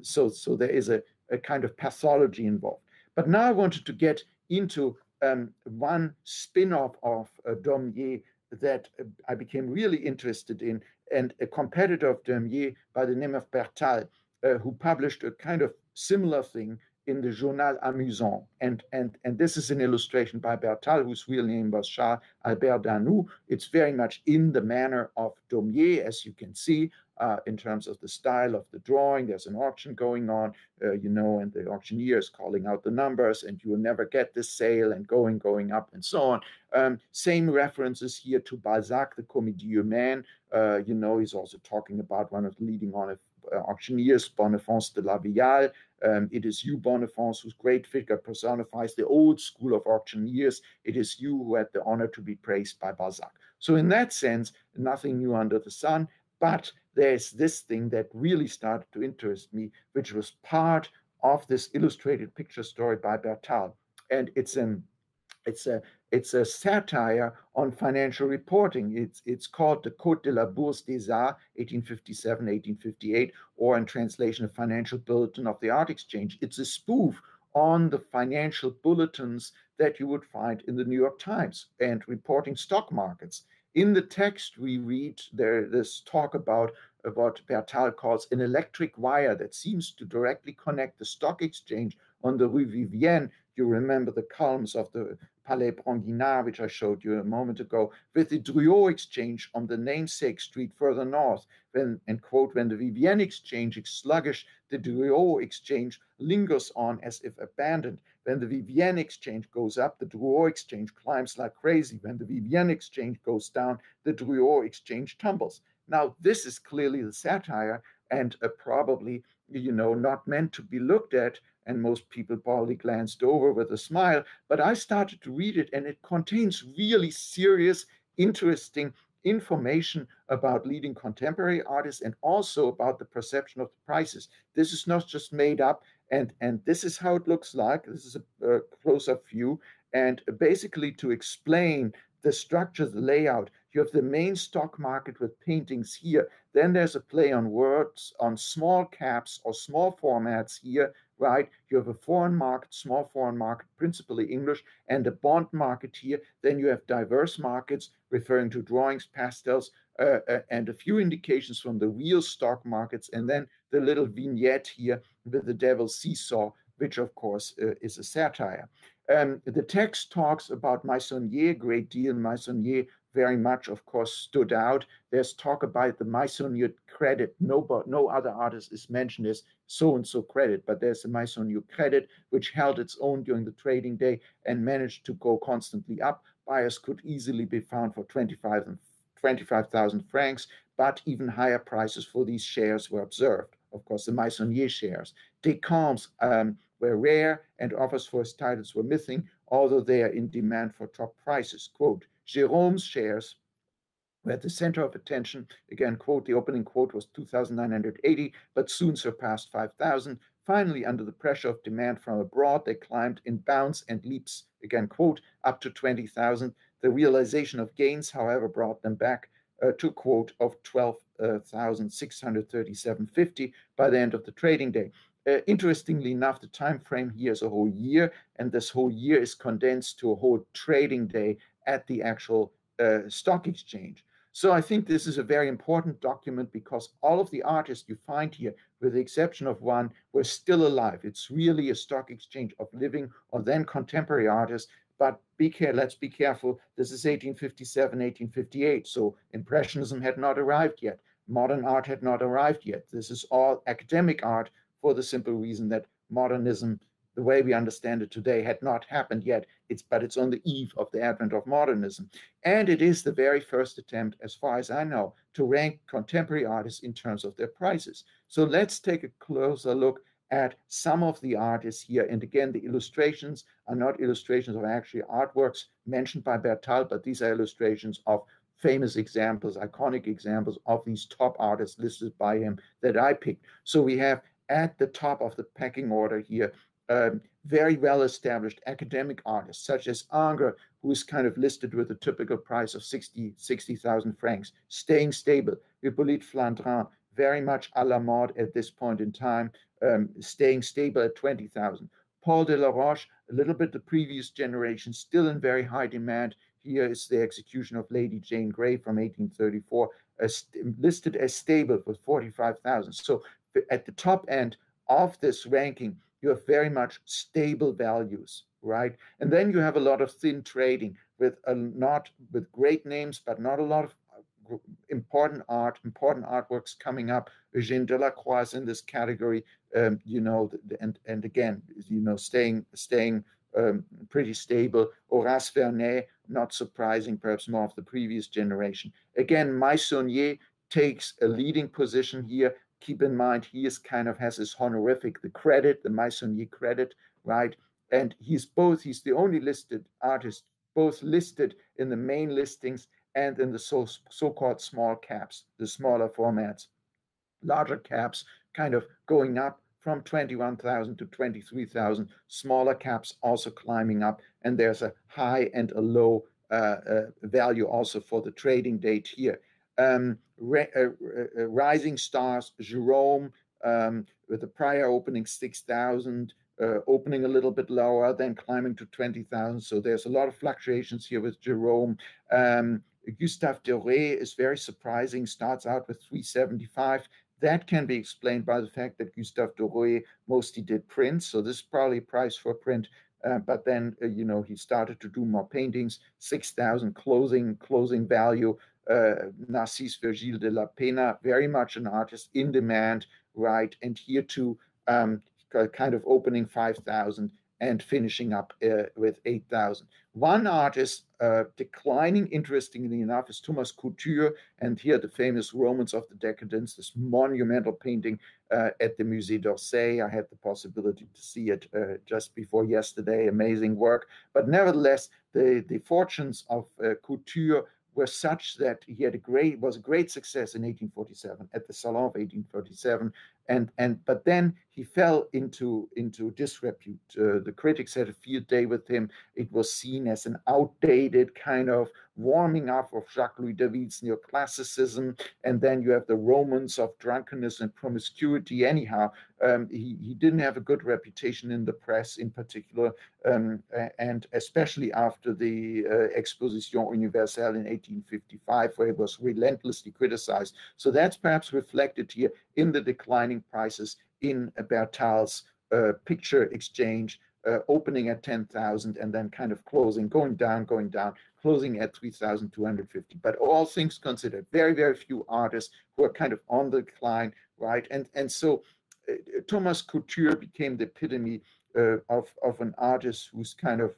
So there is a kind of pathology involved. But now I wanted to get into one spin-off of Daumier that I became really interested in, and a competitor of Daumier by the name of Bertal, who published a kind of similar thing in the Journal Amusant. And this is an illustration by Bertal, whose real name was Charles Albert Danoux. It's very much in the manner of Daumier, as you can see, in terms of the style of the drawing. There's an auction going on, and the auctioneer is calling out the numbers, and you will never get this sale, and going up, and so on. Same references here to Balzac, the Comédie Humaine. He's also talking about one of the leading auctioneers, Bonifance de la Viale. It is you, Bonifance, whose great figure personifies the old school of auctioneers. It is you who had the honor to be praised by Balzac. So in that sense, nothing new under the sun, but there's this thing that really started to interest me, which was part of this illustrated picture story by Bertal. And it's a satire on financial reporting. It's called the Code de la Bourse des Arts, 1857, 1858, or in translation, a financial bulletin of the art exchange. It's a spoof on the financial bulletins that you would find in the New York Times and reporting stock markets. In the text, we read this talk about what Bertal calls an electric wire that seems to directly connect the stock exchange on the Rue Vivienne. You remember the columns of the Palais Brongniart, which I showed you a moment ago, with the Drouot exchange on the namesake street further north. When the Vivienne exchange is sluggish, the Drouot exchange lingers on as if abandoned. When the Vivienne exchange goes up, the Drouot exchange climbs like crazy. When the Vivienne exchange goes down, the Drouot exchange tumbles. Now, this is clearly the satire, and probably, not meant to be looked at, and most people probably glanced over with a smile, but I started to read it, and it contains really serious, interesting information about leading contemporary artists and also about the perception of the prices. This is not just made up, and this is how it looks like. This is a close-up view, and basically to explain the structure, the layout, You have the main stock market with paintings here. Then there's a play on words on small caps or small formats here, right? You have a foreign market, small foreign market, principally English, and a bond market here. Then you have diverse markets referring to drawings, pastels, and a few indications from the real stock markets. And then the little vignette here with the devil's seesaw, which of course is a satire. The text talks about Meissonier a great deal. Meissonier very much, of course, stood out. There's talk about the Meissonier credit. No other artist is mentioned as so-and-so credit, but there's a Meissonier credit, which held its own during the trading day and managed to go constantly up. Buyers could easily be found for 25,000 francs, but even higher prices for these shares were observed. Of course, the Meissonier shares. Descamps were rare and offers for his titles were missing, although they are in demand for top prices. Quote, Jérôme's shares were at the center of attention. Again, quote, the opening quote was 2,980, but soon surpassed 5,000. Finally, under the pressure of demand from abroad, they climbed in bounds and leaps, again, quote, up to 20,000. The realization of gains, however, brought them back to quote of 12,637.50 by the end of the trading day. Interestingly enough, the time frame here is a whole year, and this whole year is condensed to a whole trading day at the actual stock exchange. So I think this is a very important document because all of the artists you find here, with the exception of one, were still alive. It's really a stock exchange of living or then contemporary artists. But let's be careful. This is 1857, 1858. So Impressionism had not arrived yet. Modern art had not arrived yet. This is all academic art for the simple reason that modernism, the way we understand it today, had not happened yet. But it's on the eve of the advent of modernism. And it is the very first attempt, as far as I know, to rank contemporary artists in terms of their prices. So let's take a closer look at some of the artists here. And again, the illustrations are not illustrations of actually artworks mentioned by Bertal, but these are illustrations of famous examples, iconic examples of these top artists listed by him that I picked. So we have at the top of the pecking order here, very well-established academic artists, such as Ingres, who is kind of listed with a typical price of 60,000 francs, staying stable. Hippolyte Flandrin, very much à la mode at this point in time, staying stable at 20,000. Paul de la Roche, a little bit the previous generation, still in very high demand. Here is the execution of Lady Jane Grey from 1834, listed as stable with 45,000. So at the top end of this ranking, you have very much stable values, right? And then you have a lot of thin trading with not with great names, but not a lot of important artworks coming up. Eugène Delacroix is in this category, you know, and again, you know, staying pretty stable. Horace Vernet, not surprising, perhaps more of the previous generation. Again, Meissonier takes a leading position here. Keep in mind, he is kind of has his honorific, the credit, the Meissonier credit, right? And he's the only listed artist, both listed in the main listings and in the so-called small caps, the smaller formats. Larger caps kind of going up from 21,000 to 23,000, smaller caps also climbing up, and there's a high and a low value also for the trading date here. Rising stars, Jérôme, with the prior opening 6,000, opening a little bit lower, then climbing to 20,000. So there's a lot of fluctuations here with Jérôme. Gustave Doré is very surprising, starts out with 375. That can be explained by the fact that Gustave Doré mostly did prints. So this is probably price for print. But then, you know, he started to do more paintings, 6,000 closing value. Narcisse Virgile de la Pena, very much an artist in demand, right? And here too, kind of opening 5,000 and finishing up with 8,000. One artist declining, interestingly enough, is Thomas Couture, and here the famous Romance of the Decadence, this monumental painting at the Musée d'Orsay. I had the possibility to see it just before yesterday. Amazing work. But nevertheless, the fortunes of Couture were such that he had was a great success in 1847 at the Salon of 1847. But then he fell into disrepute. The critics had a field day with him. It was seen as an outdated kind of warming up of Jacques-Louis David's neoclassicism. And then you have the Romans of drunkenness and promiscuity. Anyhow, he didn't have a good reputation in the press in particular, and especially after the Exposition Universelle in 1855, where he was relentlessly criticized. So that's perhaps reflected here in the declining prices in Bertal's picture exchange, opening at 10,000 and then kind of closing, going down, closing at 3,250. But all things considered, very, very few artists who are kind of on the decline, right? And so Thomas Couture became the epitome of an artist who's kind of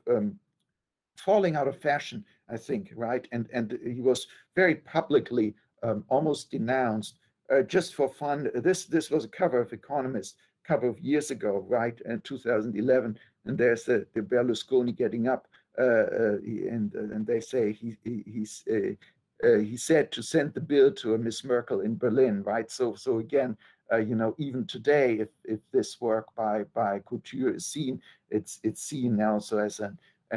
falling out of fashion, I think, right? And he was very publicly almost denounced just for fun. This was a cover of Economist a couple of years ago, right, in 2011, and there's the Berlusconi getting up, and they say he said to send the bill to a Miss Merkel in Berlin, right? So again, you know, even today, if this work by Couture is seen, it's seen also as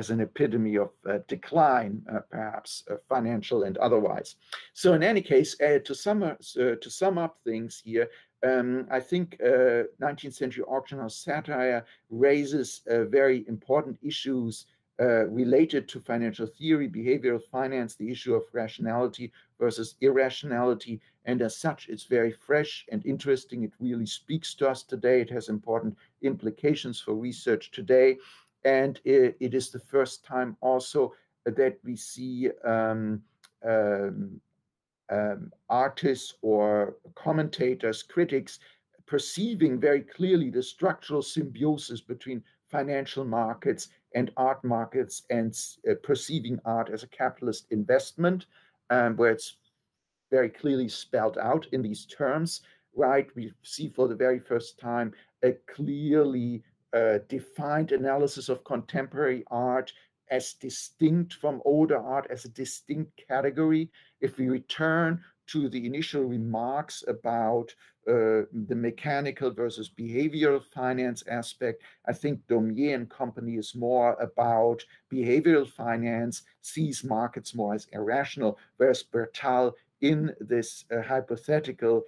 an epitome of decline, perhaps financial and otherwise. So in any case, to sum up things here, I think 19th century auction house satire raises very important issues related to financial theory, behavioral finance, the issue of rationality versus irrationality. And as such, it's very fresh and interesting. It really speaks to us today. It has important implications for research today. And it is the first time also that we see artists or commentators, critics, perceiving very clearly the structural symbiosis between financial markets and art markets, and perceiving art as a capitalist investment, where it's very clearly spelled out in these terms, right? We see for the very first time a clearly defined analysis of contemporary art as distinct from older art, as a distinct category. If we return to the initial remarks about the mechanical versus behavioral finance aspect, I think Daumier and company is more about behavioral finance, sees markets more as irrational, whereas Bertal in this hypothetical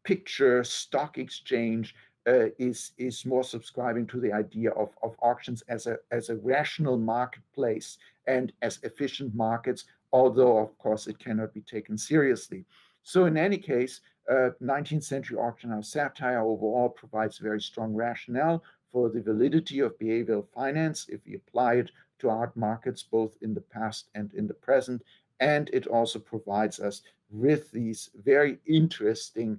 picture stock exchange is more subscribing to the idea of auctions as a rational marketplace and as efficient markets, although of course it cannot be taken seriously. So in any case, 19th century auction house satire overall provides very strong rationale for the validity of behavioral finance if we apply it to art markets both in the past and in the present. And it also provides us with these very interesting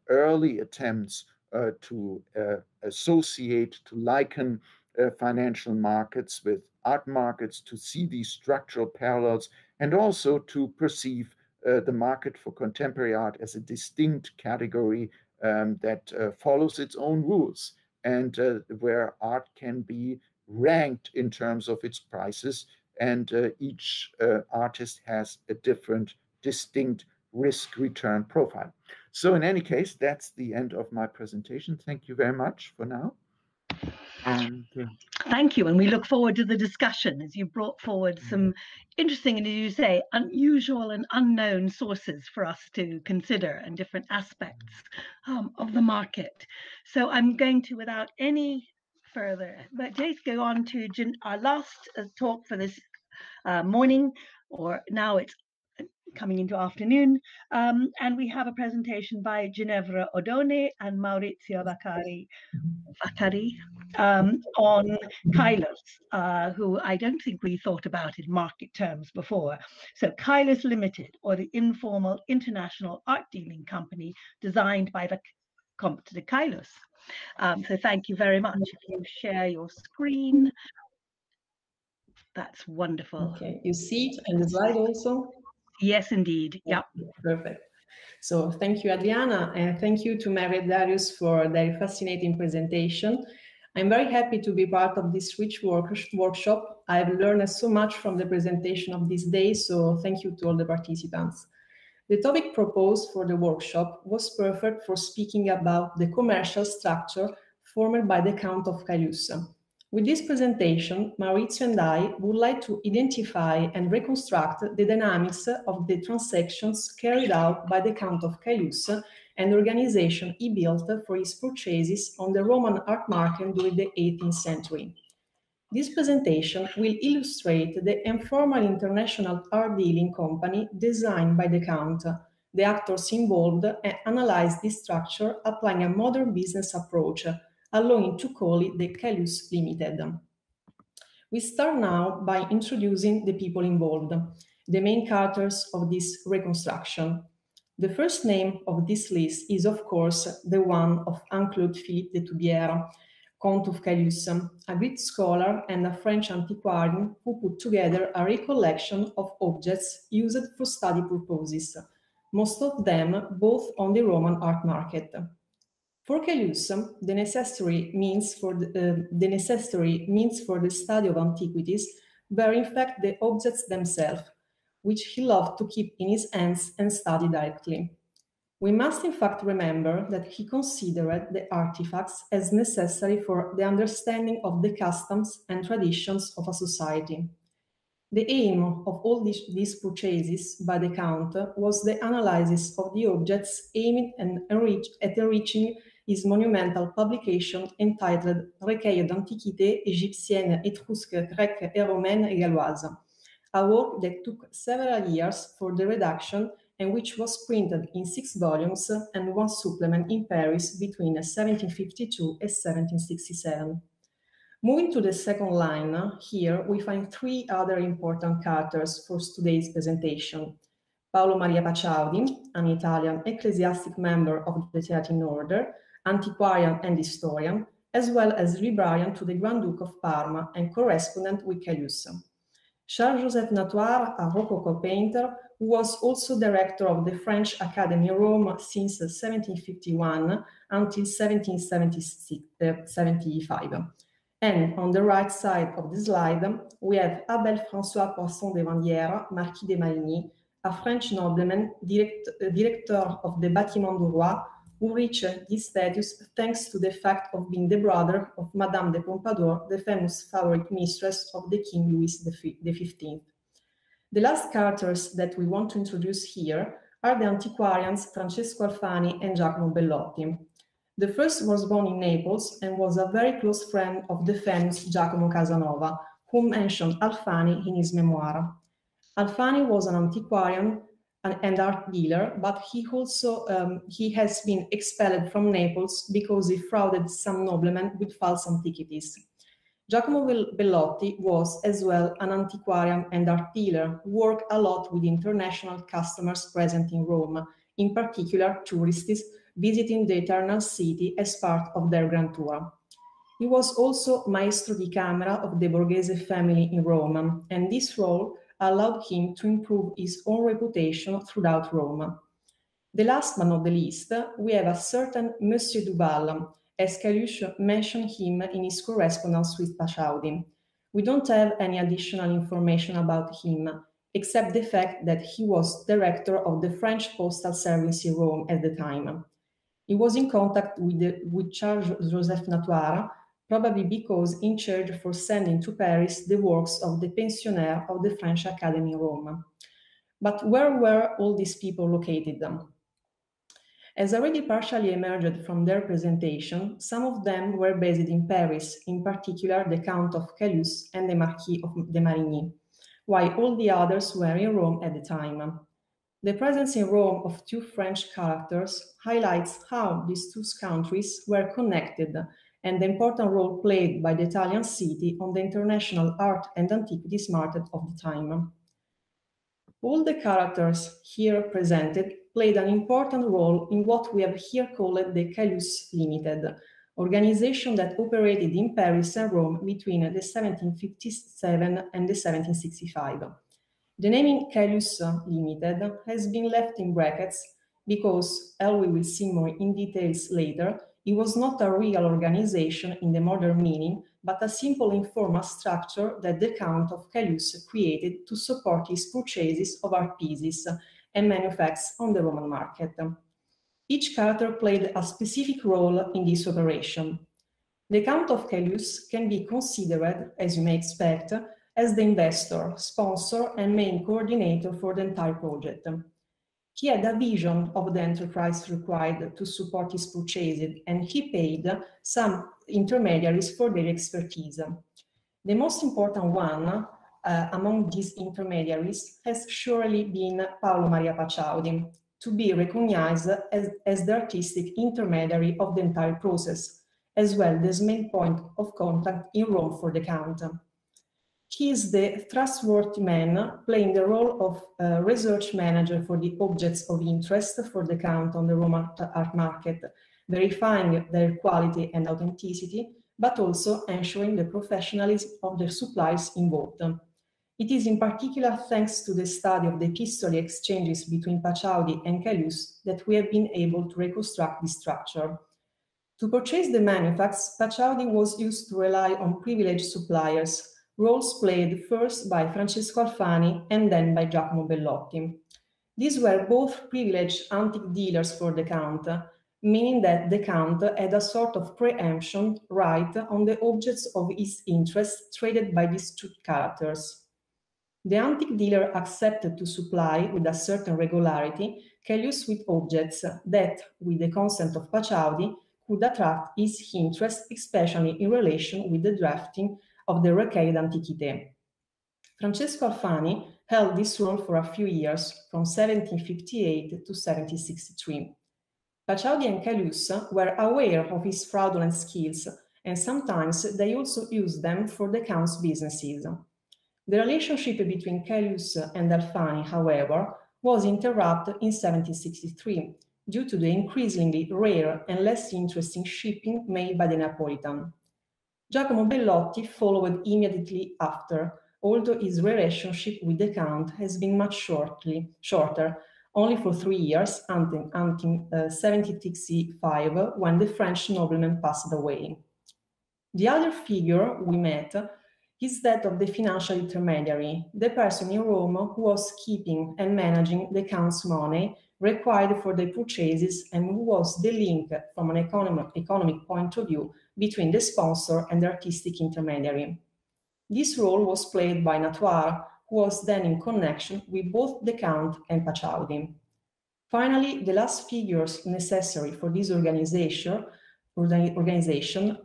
early attempts to associate, to liken financial markets with art markets, to see these structural parallels, and also to perceive the market for contemporary art as a distinct category that follows its own rules, and where art can be ranked in terms of its prices, and each artist has a different, distinct risk-return profile. So in any case, that's the end of my presentation. Thank you very much for now. And thank you, and we look forward to the discussion as you brought forward some interesting and, as you say, unusual and unknown sources for us to consider and different aspects of the market. So I'm going to, without any further, but just go on to our last talk for this morning, or now it's coming into afternoon, and we have a presentation by Ginevra Odone and Maurizio Vaccari on Calus, who I don't think we thought about in market terms before. So Calus Limited, or the informal international art dealing company designed by the Comte de Calus. So thank you very much. If you share your screen, that's wonderful. Okay, you see it and the slide also? Yes, indeed. Yeah. Perfect. So thank you, Adriana, and thank you to Mary and Darius for their fascinating presentation. I'm very happy to be part of this rich workshop. I've learned so much from the presentation of this day, so thank you to all the participants. The topic proposed for the workshop was perfect for speaking about the commercial structure formed by the Count of Calus. With this presentation, Maurizio and I would like to identify and reconstruct the dynamics of the transactions carried out by the Count of Calus and the organization he built for his purchases on the Roman art market during the 18th century. This presentation will illustrate the informal international art dealing company designed by the Count, the actors involved, and analyze this structure applying a modern business approach, allowing to call it the Calus Limited. We start now by introducing the people involved, the main characters of this reconstruction. The first name of this list is, of course, the one of Claude Philippe de Toubière, Count of Calus, a Greek scholar and a French antiquarian who put together a recollection of objects used for study purposes, most of them both on the Roman art market. For Calus, the necessary means for the study of antiquities were in fact the objects themselves, which he loved to keep in his hands and study directly. We must in fact remember that he considered the artifacts as necessary for the understanding of the customs and traditions of a society. The aim of all these purchases by the Count was the analysis of the objects aimed at enriching his monumental publication entitled Recueil d'antiquités égyptiennes, étrusques, grecques et romaines et galloises, a work that took several years for the redaction and which was printed in 6 volumes and 1 supplement in Paris between 1752 and 1767. Moving to the second line, here we find 3 other important characters for today's presentation. Paolo Maria Paciaudi, an Italian ecclesiastic member of the Theatine Order, antiquarian and historian, as well as librarian to the Grand Duke of Parma and correspondent with Calus. Charles-Joseph Natoire, a Rococo painter, who was also director of the French Academy in Rome since 1751 until 1775. And on the right side of the slide, we have Abel François Poisson de Vandières, Marquis de Marigny, a French nobleman, director of the Bâtiment du Roi, who reached this status thanks to the fact of being the brother of Madame de Pompadour, the famous favorite mistress of the King Louis XV. The last characters that we want to introduce here are the antiquarians Francesco Alfani and Giacomo Bellotti. The first was born in Naples and was a very close friend of the famous Giacomo Casanova, who mentioned Alfani in his memoir. Alfani was an antiquarian and art dealer, but he has been expelled from Naples because he frauded some noblemen with false antiquities. Giacomo Bellotti was as well an antiquarian and art dealer who worked a lot with international customers present in Rome, in particular tourists visiting the Eternal City as part of their grand tour. He was also maestro di camera of the Borghese family in Rome, and this role allowed him to improve his own reputation throughout Rome. The last but not the least, we have a certain Monsieur Duval, as Calus mentioned him in his correspondence with Paciaudi. We don't have any additional information about him, except the fact that he was director of the French Postal Service in Rome at the time. He was in contact with Charles-Joseph Natoire, probably because in charge for sending to Paris the works of the pensionnaire of the French Academy in Rome. But where were all these people located? As already partially emerged from their presentation, some of them were based in Paris, in particular the Count of Calus and the Marquis de Marigny, while all the others were in Rome at the time. The presence in Rome of 2 French characters highlights how these 2 countries were connected and the important role played by the Italian city on the international art and antiquities market of the time. All the characters here presented played an important role in what we have here called the Calus Limited, organization that operated in Paris and Rome between the 1757 and the 1765. The naming Calus Limited has been left in brackets because, as we will see more in details later, it was not a real organization in the modern meaning, but a simple informal structure that the Count of Calus created to support his purchases of art pieces and manufacts on the Roman market. Each character played a specific role in this operation. The Count of Calus can be considered, as you may expect, as the investor, sponsor, and main coordinator for the entire project. He had a vision of the enterprise required to support his purchases, and he paid some intermediaries for their expertise. The most important one among these intermediaries has surely been Paolo Maria Paciaudi, to be recognized as the artistic intermediary of the entire process, as well as main point of contact in Rome for the Count. He is the trustworthy man playing the role of research manager for the objects of interest for the Count on the Roman art market, verifying their quality and authenticity, but also ensuring the professionalism of the suppliers involved. It is in particular thanks to the study of the epistolary exchanges between Paciaudi and Calus that we have been able to reconstruct this structure. To purchase the manufacts, Paciaudi was used to rely on privileged suppliers, roles played first by Francesco Alfani and then by Giacomo Bellotti. These were both privileged antique dealers for the Count, meaning that the Count had a sort of preemption right on the objects of his interest traded by these two characters. The antique dealer accepted to supply with a certain regularity Calus with objects that, with the consent of Paciaudi, could attract his interest, especially in relation with the drafting of the Recueil d'Antiquité. Francesco Alfani held this role for a few years, from 1758 to 1763. Paciaudi and Calus were aware of his fraudulent skills, and sometimes they also used them for the Count's businesses. The relationship between Calus and Alfani, however, was interrupted in 1763 due to the increasingly rare and less interesting shipping made by the Neapolitan. Giacomo Bellotti followed immediately after, although his relationship with the Count has been much shorter, only for 3 years, until 1765, when the French nobleman passed away. The other figure we met is that of the financial intermediary, the person in Rome who was keeping and managing the Count's money required for the purchases and who was the link from an economic point of view between the sponsor and the artistic intermediary. This role was played by Natoire, who was then in connection with both the Count and Paciaudi. Finally, the last figures necessary for this organization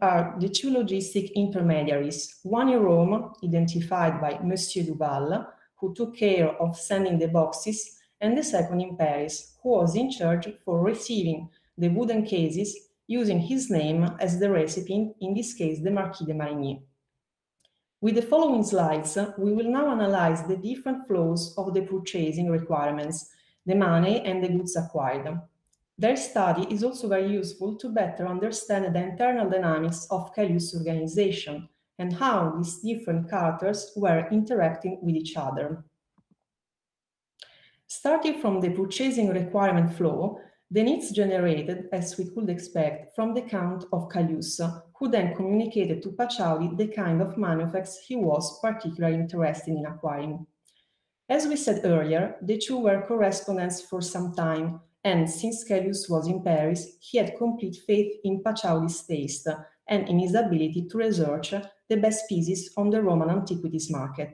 are the two logistic intermediaries, one in Rome, identified by Monsieur Duval, who took care of sending the boxes, and the second in Paris, who was in charge for receiving the wooden cases, using his name as the recipient, in this case the Marquis de Marigny. With the following slides, we will now analyze the different flows of the purchasing requirements, the money and the goods acquired. Their study is also very useful to better understand the internal dynamics of Calus' organization and how these different characters were interacting with each other. Starting from the purchasing requirement flow, the needs generated, as we could expect, from the Count of Calus, who then communicated to Paciaudi the kind of manufacts he was particularly interested in acquiring. As we said earlier, the two were correspondents for some time, and since Calus was in Paris, he had complete faith in Paciaudi's taste and in his ability to research the best pieces on the Roman antiquities market.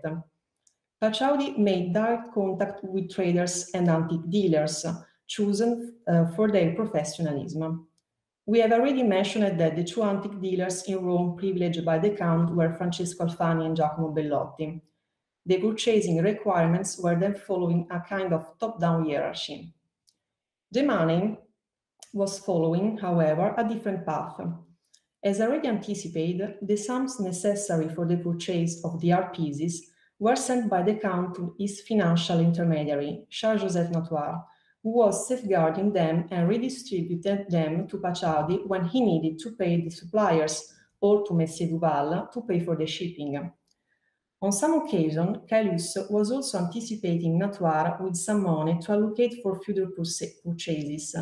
Paciaudi made direct contact with traders and antique dealers, chosen for their professionalism. We have already mentioned that the two antique dealers in Rome privileged by the Count were Francesco Alfani and Giacomo Bellotti. The purchasing requirements were then following a kind of top-down hierarchy. The money was following, however, a different path. As already anticipated, the sums necessary for the purchase of the art pieces were sent by the Count to his financial intermediary, Charles-Joseph Natoire, who was safeguarding them and redistributed them to Paciaudi when he needed to pay the suppliers or to Monsieur Duval to pay for the shipping. On some occasion, Calus was also anticipating Natoire with some money to allocate for future purchases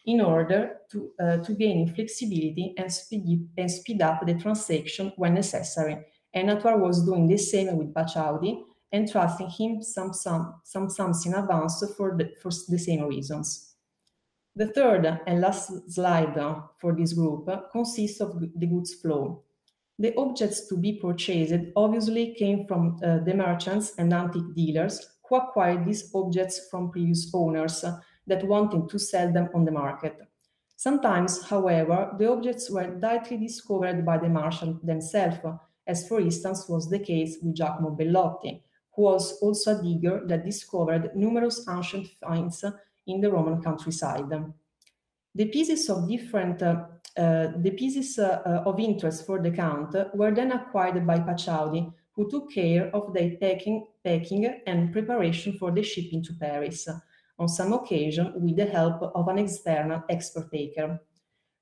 in order to gain flexibility and speed up the transaction when necessary, and Natoire was doing the same with Paciaudi, entrusting him some sums in advance for the same reasons. The third and last slide for this group consists of the goods flow. The objects to be purchased obviously came from the merchants and antique dealers who acquired these objects from previous owners that wanted to sell them on the market. Sometimes, however, the objects were directly discovered by the merchant themselves, as for instance was the case with Giacomo Bellotti, who was also a digger that discovered numerous ancient finds in the Roman countryside. The pieces of interest for the Count were then acquired by Paciaudi, who took care of their packing and preparation for the shipping to Paris, on some occasion with the help of an external expert taker.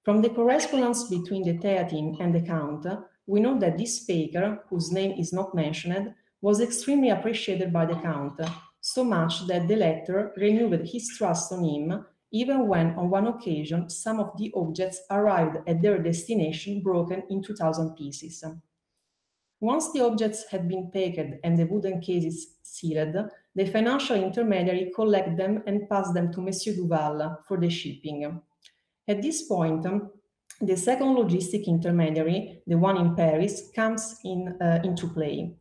From the correspondence between the Theatin and the Count, we know that this baker, whose name is not mentioned, was extremely appreciated by the Count, so much that the latter renewed his trust on him, even when on one occasion some of the objects arrived at their destination broken in 2,000 pieces. Once the objects had been packed and the wooden cases sealed, the financial intermediary collected them and passed them to Monsieur Duval for the shipping. At this point, the second logistic intermediary, the one in Paris, comes into play.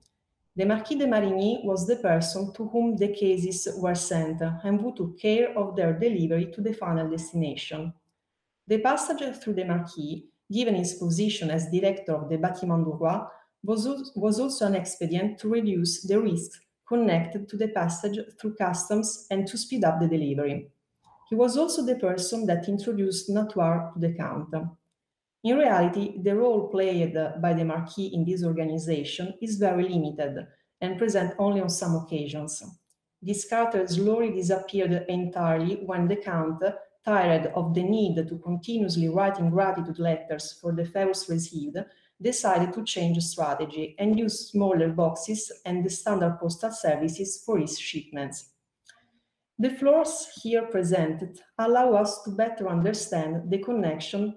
The Marquis de Marigny was the person to whom the cases were sent and who took care of their delivery to the final destination. The passage through the Marquis, given his position as director of the Bâtiment du Roi, was also an expedient to reduce the risks connected to the passage through customs and to speed up the delivery. He was also the person that introduced Natoire to the Count. In reality, the role played by the Marquis in this organization is very limited and present only on some occasions. This character slowly disappeared entirely when the Count, tired of the need to continuously writing gratitude letters for the favors received, decided to change strategy and use smaller boxes and the standard postal services for his shipments. The floors here presented allow us to better understand the connection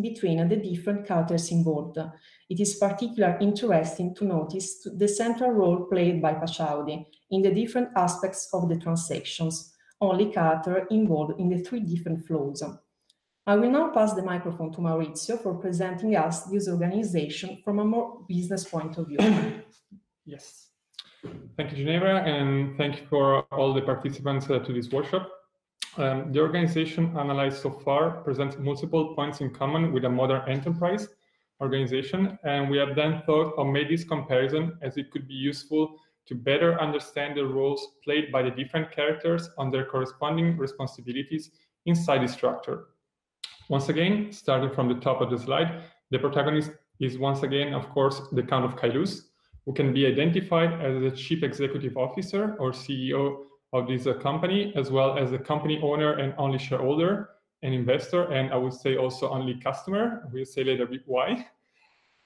between the different characters involved. It is particularly interesting to notice the central role played by Paciaudi in the different aspects of the transactions, only character involved in the three different flows. I will now pass the microphone to Maurizio for presenting us this organization from a more business point of view. Yes. Thank you, Ginevra, and thank you for all the participants to this workshop. The organization analyzed so far presents multiple points in common with a modern enterprise organization, and we have then thought or made this comparison as it could be useful to better understand the roles played by the different characters on their corresponding responsibilities inside the structure. Once again, starting from the top of the slide, the protagonist is once again, of course, the Count of Calus, who can be identified as the Chief Executive Officer or CEO of this company, as well as the company owner and only shareholder and investor, and I would say also only customer. We'll say later why.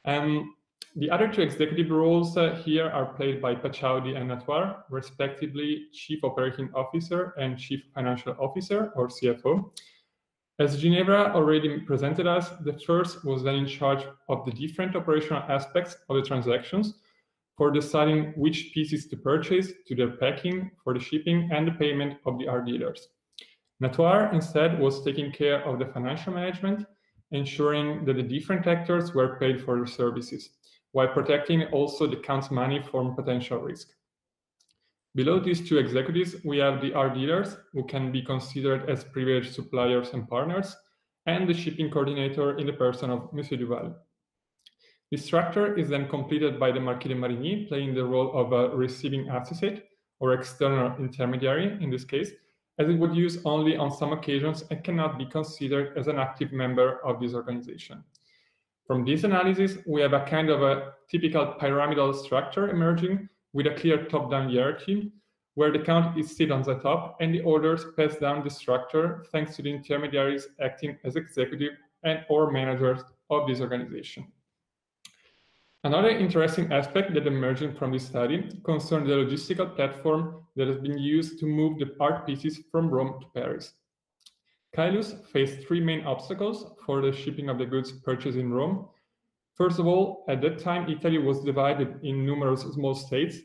The other two executive roles here are played by Paciaudi and Natoire, respectively Chief Operating Officer and Chief Financial Officer, or CFO. As Ginevra already presented us, the first was then in charge of the different operational aspects of the transactions, for deciding which pieces to purchase, to their packing, for the shipping, and the payment of the art dealers. Natoire instead was taking care of the financial management, ensuring that the different actors were paid for their services, while protecting also the Count's money from potential risk. Below these two executives, we have the art dealers, who can be considered as privileged suppliers and partners, and the shipping coordinator in the person of Monsieur Duval. This structure is then completed by the Marquis de Marigny, playing the role of a receiving associate or external intermediary in this case, as it would use only on some occasions and cannot be considered as an active member of this organization. From this analysis, we have a kind of a typical pyramidal structure emerging with a clear top-down hierarchy, where the Count is sit on the top and the orders pass down the structure thanks to the intermediaries acting as executive and or managers of this organization. Another interesting aspect that emerged from this study concerns the logistical platform that has been used to move the art pieces from Rome to Paris. Calus faced three main obstacles for the shipping of the goods purchased in Rome. First of all, at that time, Italy was divided in numerous small states,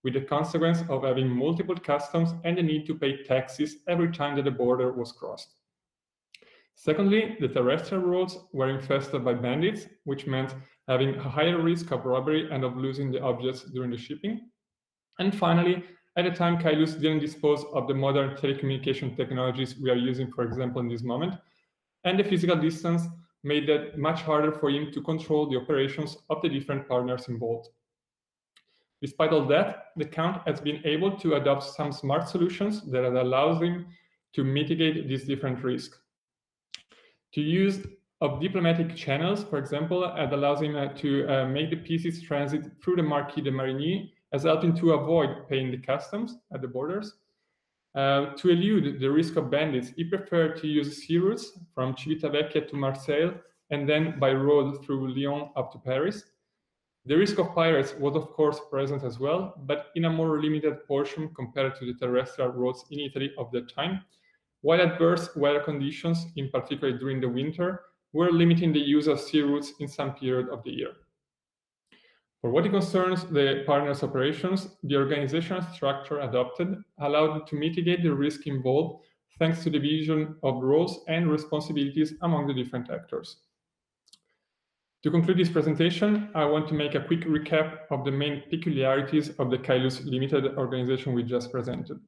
with the consequence of having multiple customs and the need to pay taxes every time that the border was crossed. Secondly, the terrestrial roads were infested by bandits, which meant having a higher risk of robbery and of losing the objects during the shipping. And finally, at the time, Calus didn't dispose of the modern telecommunication technologies we are using, for example, in this moment, and the physical distance made it much harder for him to control the operations of the different partners involved. Despite all that, the Count has been able to adopt some smart solutions that allows him to mitigate these different risks. To use of diplomatic channels, for example, it allows him to make the pieces transit through the Marquis de Marigny, as helping to avoid paying the customs at the borders. To elude the risk of bandits, he preferred to use sea routes from Civitavecchia to Marseille and then by road through Lyon up to Paris. The risk of pirates was of course present as well, but in a more limited portion compared to the terrestrial roads in Italy of that time, while adverse weather conditions, in particular during the winter, were limiting the use of sea routes in some period of the year. For what concerns the partners' operations, the organizational structure adopted allowed to mitigate the risk involved thanks to the division of roles and responsibilities among the different actors. To conclude this presentation, I want to make a quick recap of the main peculiarities of the Calus Limited organization we just presented.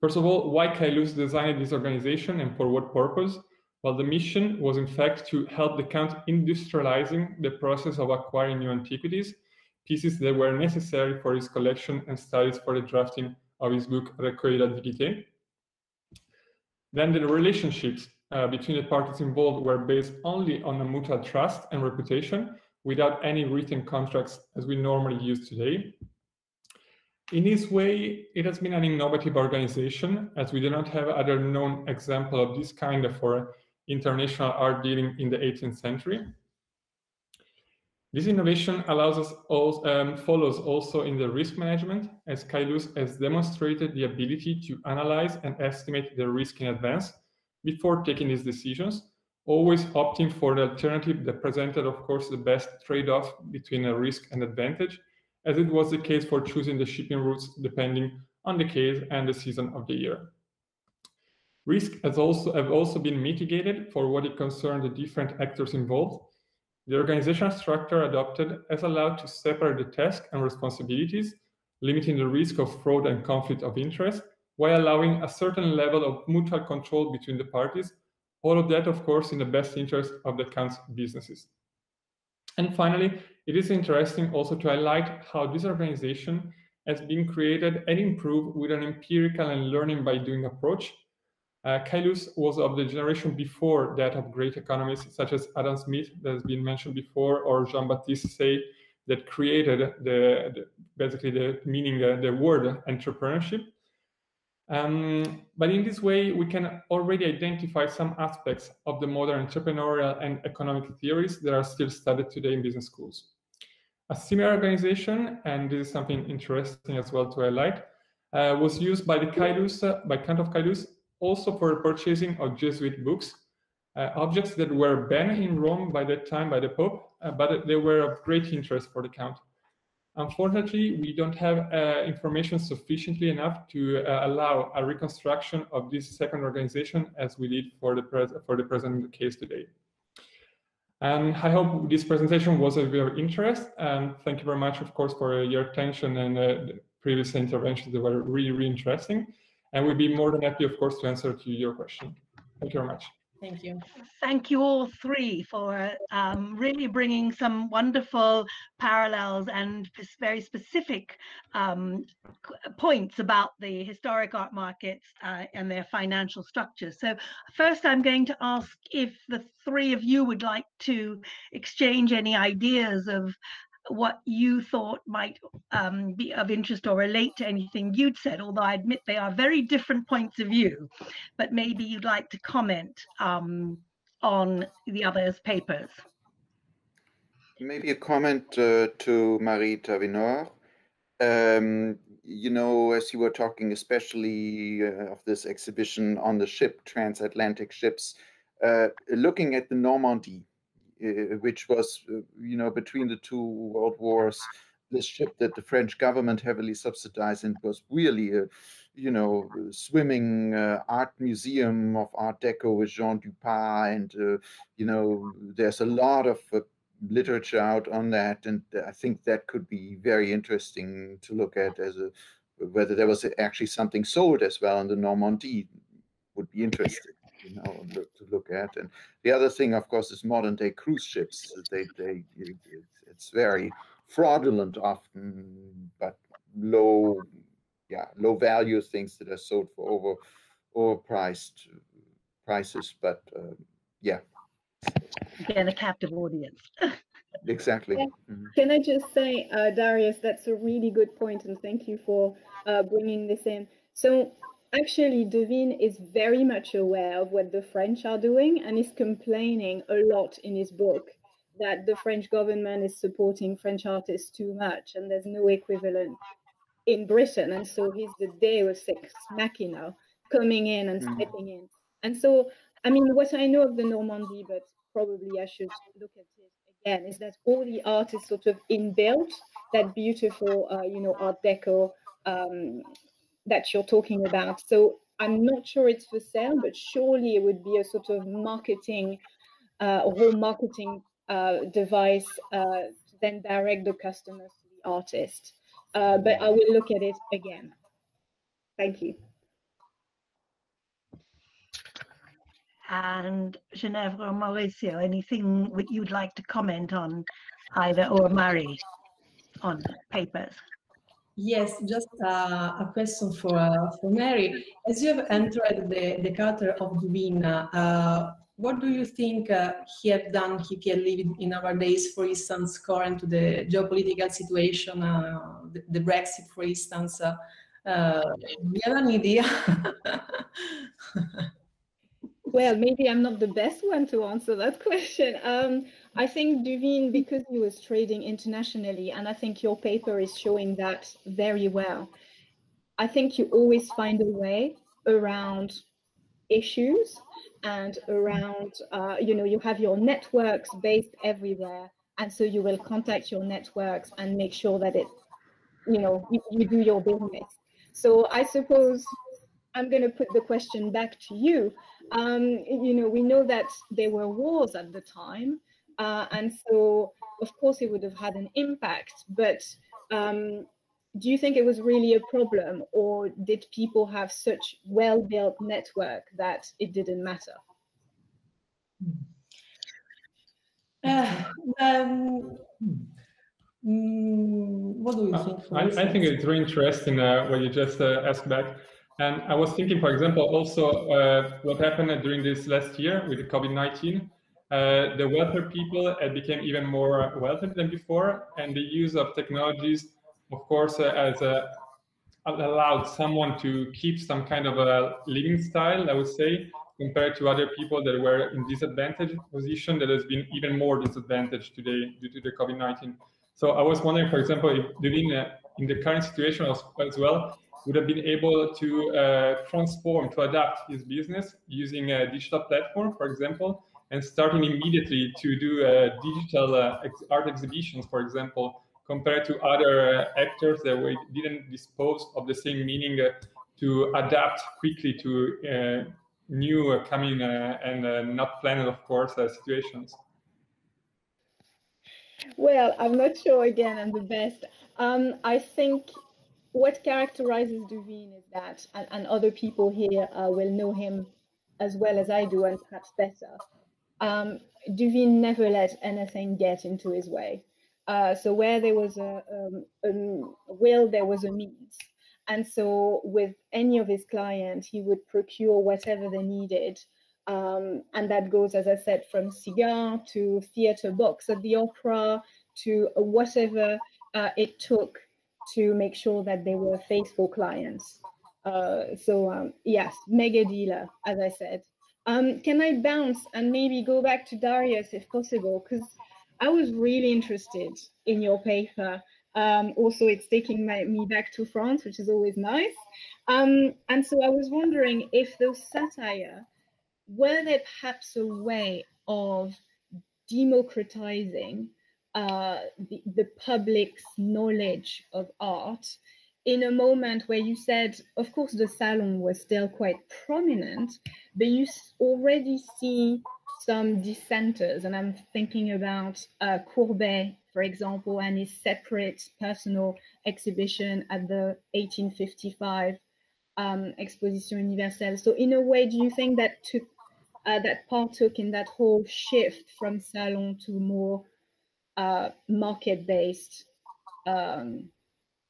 First of all, why Calus designed this organization and for what purpose? Well, the mission was in fact to help the Count industrializing the process of acquiring new antiquities, pieces that were necessary for his collection and studies for the drafting of his book Recueil d'Antiquités. Then the relationships between the parties involved were based only on a mutual trust and reputation without any written contracts as we normally use today. In this way, it has been an innovative organization, as we do not have other known example of this kind for international art dealing in the 18th century. This innovation allows us follows also in the risk management, as Calus has demonstrated the ability to analyze and estimate the risk in advance before taking these decisions, always opting for the alternative that presented, of course, the best trade-off between a risk and advantage, as it was the case for choosing the shipping routes depending on the case and the season of the year. Risks have also been mitigated for what it concerns the different actors involved. The organizational structure adopted has allowed to separate the tasks and responsibilities, limiting the risk of fraud and conflict of interest, while allowing a certain level of mutual control between the parties, all of that, of course, in the best interest of the Count's businesses. And finally, it is interesting also to highlight how this organization has been created and improved with an empirical and learning by doing approach. Calus was of the generation before that of great economists such as Adam Smith, that has been mentioned before, or Jean-Baptiste Say, that created basically the meaning, the word entrepreneurship. But in this way, we can already identify some aspects of the modern entrepreneurial and economic theories that are still studied today in business schools. A similar organization, and this is something interesting as well to highlight, was used by the Count of Calus, also for the purchasing of Jesuit books, objects that were banned in Rome by that time by the Pope, but they were of great interest for the Count. Unfortunately, we don't have information sufficiently enough to allow a reconstruction of this second organization as we did for the present case today. And I hope this presentation was of your interest, and thank you very much, of course, for your attention and the previous interventions that were really, really interesting. And we'll be more than happy, of course, to answer to your question. Thank you very much. Thank you. Thank you all three for really bringing some wonderful parallels and very specific points about the historic art markets and their financial structures. So first, I'm going to ask if the three of you would like to exchange any ideas of what you thought might be of interest or relate to anything you'd said, although I admit they are very different points of view, but maybe you'd like to comment on the others' papers. Maybe a comment to Marie Tavinor. You know, as you were talking especially of this exhibition on the ship, transatlantic ships, looking at the Normandy, which was, you know, between the two world wars, this ship that the French government heavily subsidized and was really a, you know, swimming art museum of Art Deco with Jean Dupin, and you know, there's a lot of literature out on that, and I think that could be very interesting to look at as a whether there was actually something sold as well in the Normandy would be interesting, you know, to look at. And the other thing, of course, is modern day cruise ships. It's very fraudulent often, but low value things that are sold for overpriced prices. But yeah. Again, a captive audience. Exactly. Yeah. Can I just say, Darius, that's a really good point, and thank you for bringing this in. So actually, Devine is very much aware of what the French are doing, and is complaining a lot in his book that the French government is supporting French artists too much, and there's no equivalent in Britain. And so he's the Deus ex machina coming in and stepping in. And so, I mean, what I know of the Normandy, but probably I should look at it again, is that all the art is sort of inbuilt, that beautiful, you know, Art Deco that you're talking about. So I'm not sure it's for sale, but surely it would be a sort of marketing, a whole marketing device to then direct the customers to the artist. But I will look at it again. Thank you. And Ginevra or Mauricio, anything that you'd like to comment on, either, or Marie, on papers? Yes, just a question for Mary. As you have entered the character of Duveen, what do you think he had done if he had lived in our days, for instance, current to the geopolitical situation, the Brexit, for instance? Do you have an idea? Well, maybe I'm not the best one to answer that question. I think Duveen, because he was trading internationally, and I think your paper is showing that very well, I think you always find a way around issues and around, you know, you have your networks based everywhere. And so you will contact your networks and make sure that it, you know, you do your business. So I suppose I'm going to put the question back to you. You know, we know that there were wars at the time, and so of course it would have had an impact, but do you think it was really a problem, or did people have such well-built network that it didn't matter? What do you think? I think it's very interesting what you just asked back. And I was thinking, for example, also what happened during this last year with the COVID-19. The wealthier people became even more wealthy than before, and the use of technologies, of course, has allowed someone to keep some kind of a living style, I would say, compared to other people that were in disadvantaged position that has been even more disadvantaged today due to the COVID-19. So I was wondering, for example, if Devine, in the current situation as well, would have been able to transform, to adapt his business using a digital platform, for example, and starting immediately to do digital art exhibitions, for example, compared to other actors that didn't dispose of the same meaning to adapt quickly to new coming and not planned, of course, situations. Well, I'm not sure, again, I'm the best. I think what characterizes Devine is that, and other people here will know him as well as I do, and perhaps better, Devine never let anything get into his way. So where there was a will, there was a means. And so with any of his clients, he would procure whatever they needed. And that goes, as I said, from cigar to theater box at the opera to whatever it took to make sure that they were faithful clients. Yes, mega dealer, as I said. Can I bounce and maybe go back to Darius if possible? Because I was really interested in your paper. Also, it's taking me back to France, which is always nice. And so I was wondering if those satire, were there perhaps a way of democratizing the public's knowledge of art in a moment where you said, of course, the salon was still quite prominent, but you already see some dissenters. And I'm thinking about Courbet, for example, and his separate personal exhibition at the 1855 Exposition Universelle. So in a way, do you think that partook in that whole shift from salon to more market-based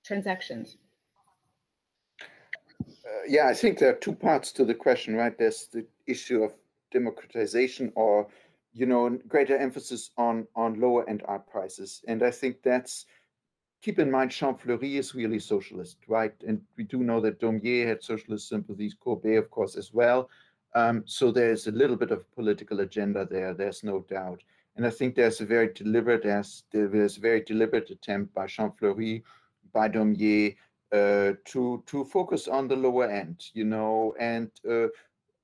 transactions? Yeah, I think there are two parts to the question, right? There's the issue of democratization, or greater emphasis on lower end art prices, and I think that's, keep in mind, Champfleury is really socialist, right? And we do know that Daumier had socialist sympathies, Courbet, of course, as well. So there's a little bit of political agenda there. There's no doubt, and I think there's a very deliberate attempt by Champfleury, by Daumier, to focus on the lower end, and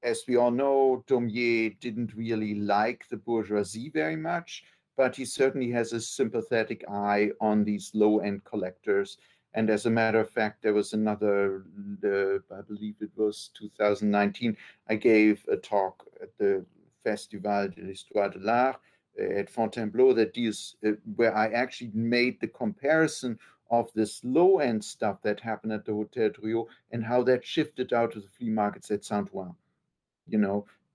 as we all know, Daumier didn't really like the bourgeoisie very much, but he certainly has a sympathetic eye on these low-end collectors. And as a matter of fact, there was another, I believe it was 2019, I gave a talk at the Festival de l'Histoire de l'Art at Fontainebleau that deals, where I actually made the comparison of this low-end stuff that happened at the Hôtel Drouot and how that shifted out to the flea markets at Saint-Ouen,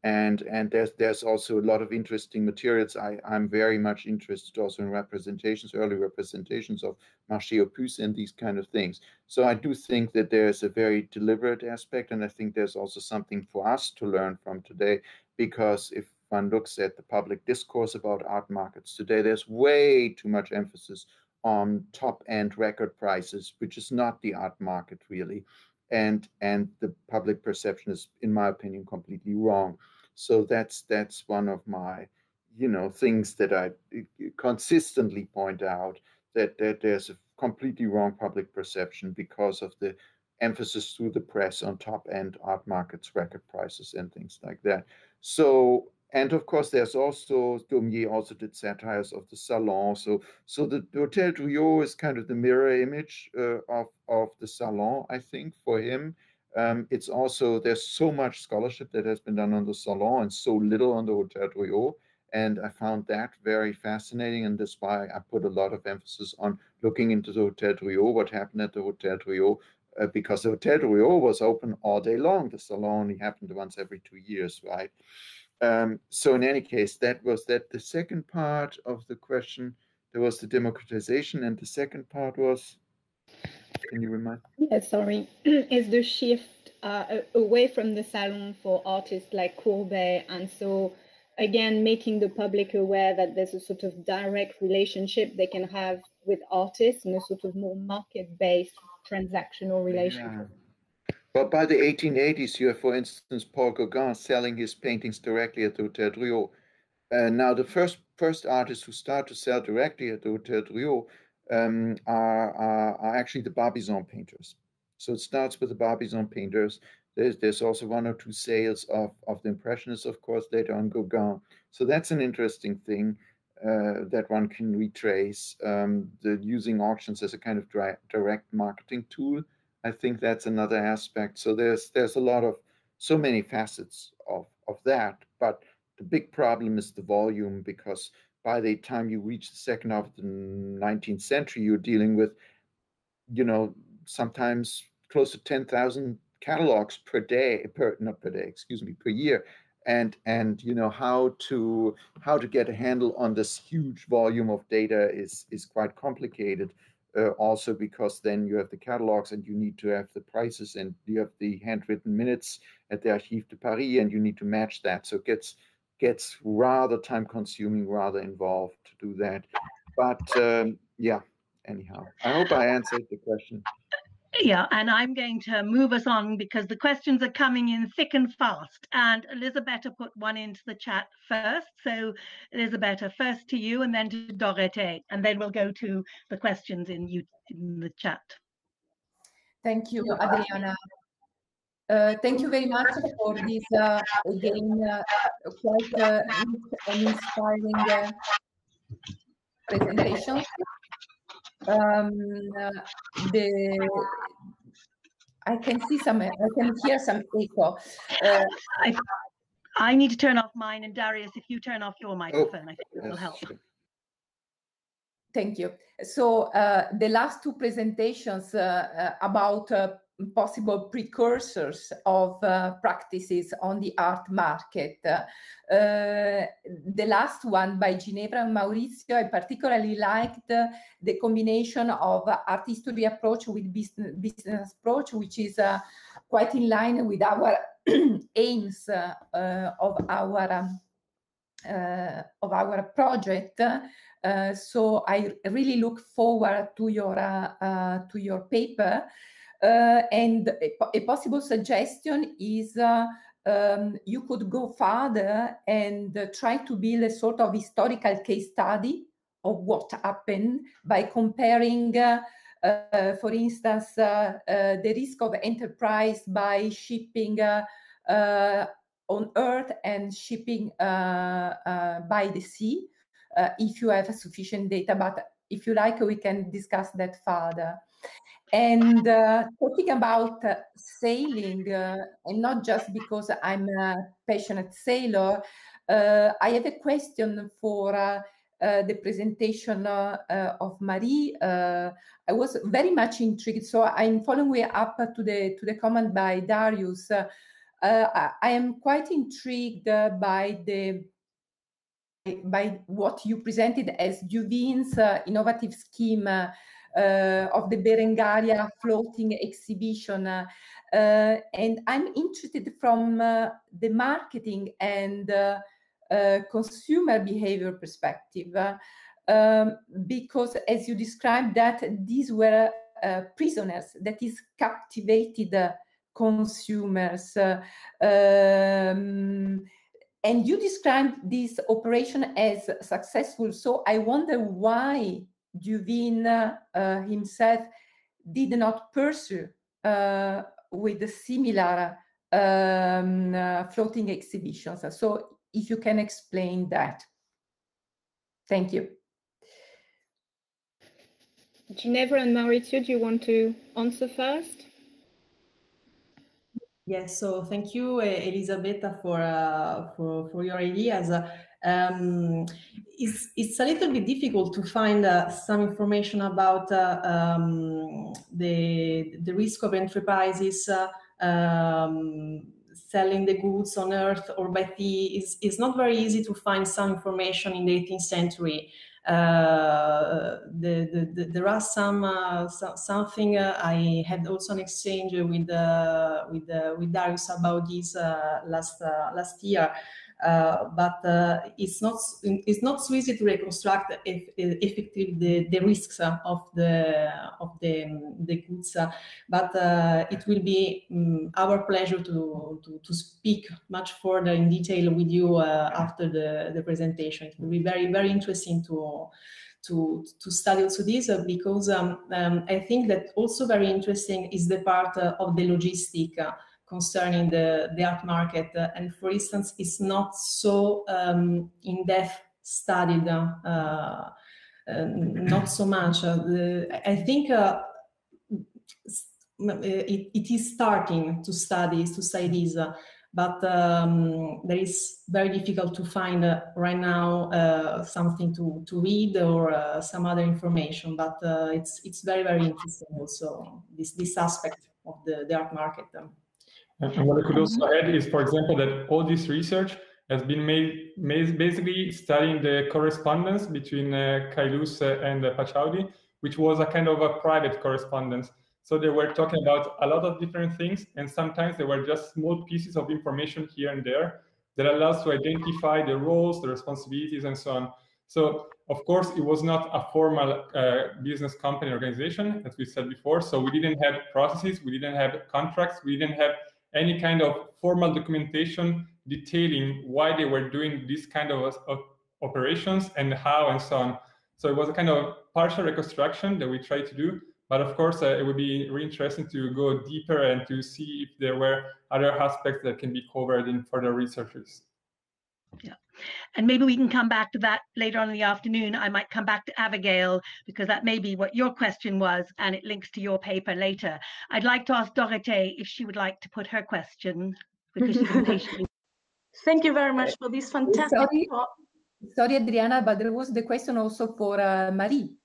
and there's also a lot of interesting materials. I'm very much interested also in early representations of Marché aux Puces and these kind of things. So I do think that there's a very deliberate aspect, and I think there's also something for us to learn from today, because if one looks at the public discourse about art markets today, there's way too much emphasis on top-end record prices, which is not the art market really. And the public perception is, in my opinion, completely wrong. So that's one of my, things that I consistently point out, that there's a completely wrong public perception because of the emphasis through the press on top-end art markets, record prices, and things like that. So, and of course, there's also, Daumier also did satires of the salon. So the Hôtel Drouot is kind of the mirror image of the salon, I think, for him. It's also, there's so much scholarship that has been done on the salon and so little on the Hôtel Drouot. And I found that very fascinating. And that's why I put a lot of emphasis on looking into the Hôtel Drouot, what happened at the Hôtel Drouot, because the Hôtel Drouot was open all day long. The salon only happened once every 2 years, right? So in any case, that was that. The second part of the question, there was the democratization, and the second part was, can you remind me? Yeah, sorry, is the shift away from the salon for artists like Courbet, and so again making the public aware that there's a sort of direct relationship they can have with artists in a sort of more market-based transactional relationship. Yeah. But by the 1880s, you have, for instance, Paul Gauguin selling his paintings directly at the Hôtel Drouot. Now, the first artists who start to sell directly at the Hôtel Drouot are actually the Barbizon painters. So it starts with the Barbizon painters. There's also 1 or 2 sales of the Impressionists, of course, later on Gauguin. So that's an interesting thing that one can retrace, using auctions as a kind of direct marketing tool. I think that's another aspect. So there's a lot of, so many facets of that, but the big problem is the volume, because by the time you reach the second half of the 19th century, you're dealing with, sometimes close to 10,000 catalogs per year. And how to get a handle on this huge volume of data is quite complicated. Also because then you have the catalogs and you need to have the prices and you have the handwritten minutes at the Archives de Paris and you need to match that. So it gets rather time consuming, rather involved to do that. But yeah, anyhow, I hope I answered the question. Yeah, and I'm going to move us on because the questions are coming in thick and fast. And Elisabetta put one into the chat first. So Elisabetta, first to you and then to Dorothée, and then we'll go to the questions in the chat. Thank you, Adriana. Thank you very much for this, again, quite an inspiring presentation. I can hear some echo. I need to turn off mine, and Darius, if you turn off your microphone, I think it will help. Sure. Thank you. So the last two presentations about possible precursors of practices on the art market. The last one by Ginevra and Maurizio, I particularly liked the combination of art history approach with business approach, which is quite in line with our aims of our project. So I really look forward to your paper. And a possible suggestion is you could go further and try to build a sort of historical case study of what happened by comparing, for instance, the risk of enterprise by shipping on Earth and shipping by the sea, if you have sufficient data. But if you like, we can discuss that further. And talking about sailing, and not just because I'm a passionate sailor, I have a question for the presentation of Marie. I was very much intrigued, so I'm following up to the comment by Darius. I am quite intrigued by what you presented as Duvin's innovative scheme of the Berengaria floating exhibition. And I'm interested from the marketing and consumer behavior perspective, because as you described that these were prisoners, that is captivated consumers. And you described this operation as successful. So I wonder why Duvin himself did not pursue with similar floating exhibitions. So if you can explain that. Thank you. Ginevra and Maurizio, do you want to answer first? Yes, so thank you, Elisabetta, for your ideas. It's a little bit difficult to find some information about the risk of enterprises selling the goods on Earth or by sea. It's not very easy to find some information in the 18th century. There are something I had also an exchange with Darius about this last year, but it's not so easy to reconstruct effectively the risks of the goods. But it will be our pleasure to speak much further in detail with you after the presentation. It will be very, very interesting to study also this, because I think that also very interesting is the part of the logistic concerning the art market. And for instance, it's not so in-depth studied, not so much. I think it is starting to study this, but there is very difficult to find right now something to read or some other information. But it's very, very interesting also this aspect of the art market. And what I could also add is, for example, that all this research has been made basically studying the correspondence between Calus and Pachaudi, which was a kind of a private correspondence. So they were talking about a lot of different things, and sometimes they were just small pieces of information here and there that allows to identify the roles, the responsibilities, and so on. So, of course, it was not a formal business company organization, as we said before. So we didn't have processes, we didn't have contracts, we didn't have any kind of formal documentation detailing why they were doing this kind of operations and how and so on. So it was a kind of partial reconstruction that we tried to do. But of course, it would be really interesting to go deeper and to see if there were other aspects that can be covered in further researches. Yeah. And maybe we can come back to that later on in the afternoon. I might come back to Abigail because that may be what your question was and it links to your paper later. I'd like to ask Dorothée if she would like to put her question because she's impatient. Thank you very much for this fantastic talk. Sorry, Adriana, but there was the question also for Marie.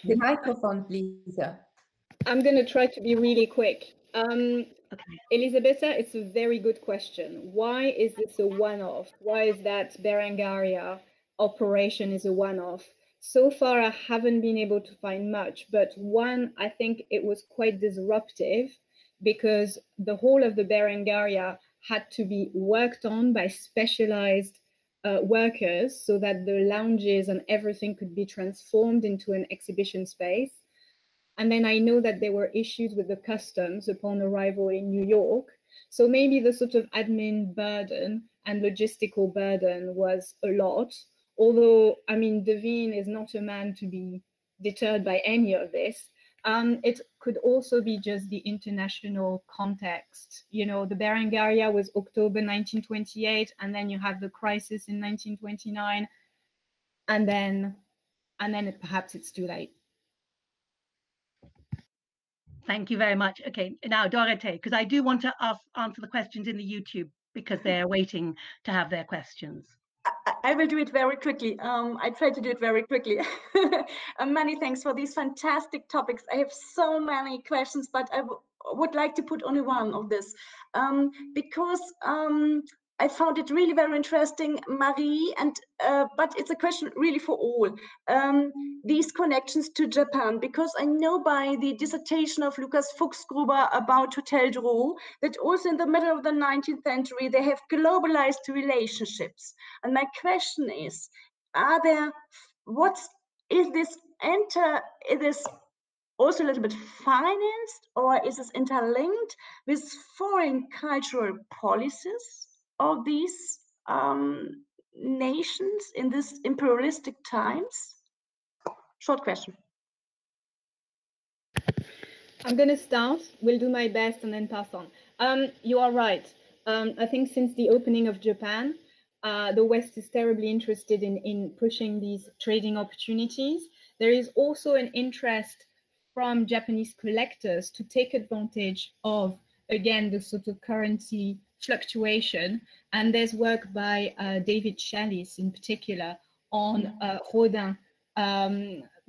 The microphone, please. I'm going to try to be really quick. Elisabetta, it's a very good question. Why is this a one-off? Why is that Berengaria operation is a one-off? So far, I haven't been able to find much, but one, I think it was quite disruptive because the whole of the Berengaria had to be worked on by specialized workers so that the lounges and everything could be transformed into an exhibition space. And then I know that there were issues with the customs upon arrival in New York. So maybe the sort of admin burden and logistical burden was a lot. Although, I mean, Devine is not a man to be deterred by any of this. It could also be just the international context. You know, the Berengaria was October 1928, and then you have the crisis in 1929, and then perhaps it's too late. Thank you very much. Okay, now Dorothée, because I do want to answer the questions in the YouTube because they're waiting to have their questions. I will do it very quickly. I try to do it very quickly. Many thanks for these fantastic topics. I have so many questions, but I would like to put only one of this because I found it really very interesting, Marie, and but it's a question really for all. These connections to Japan, because I know by the dissertation of Lukas Fuchsgruber about Hotel Drouot that also in the middle of the 19th century they have globalized relationships. And my question is, is this also a little bit financed, or is this interlinked with foreign cultural policies of these nations in this imperialistic times? Short question. I'm going to start. We'll do my best and then pass on. You are right. I think since the opening of Japan, the West is terribly interested in pushing these trading opportunities. There is also an interest from Japanese collectors to take advantage of, again, the sort of currency fluctuation. And there's work by David Chalice in particular on Rodin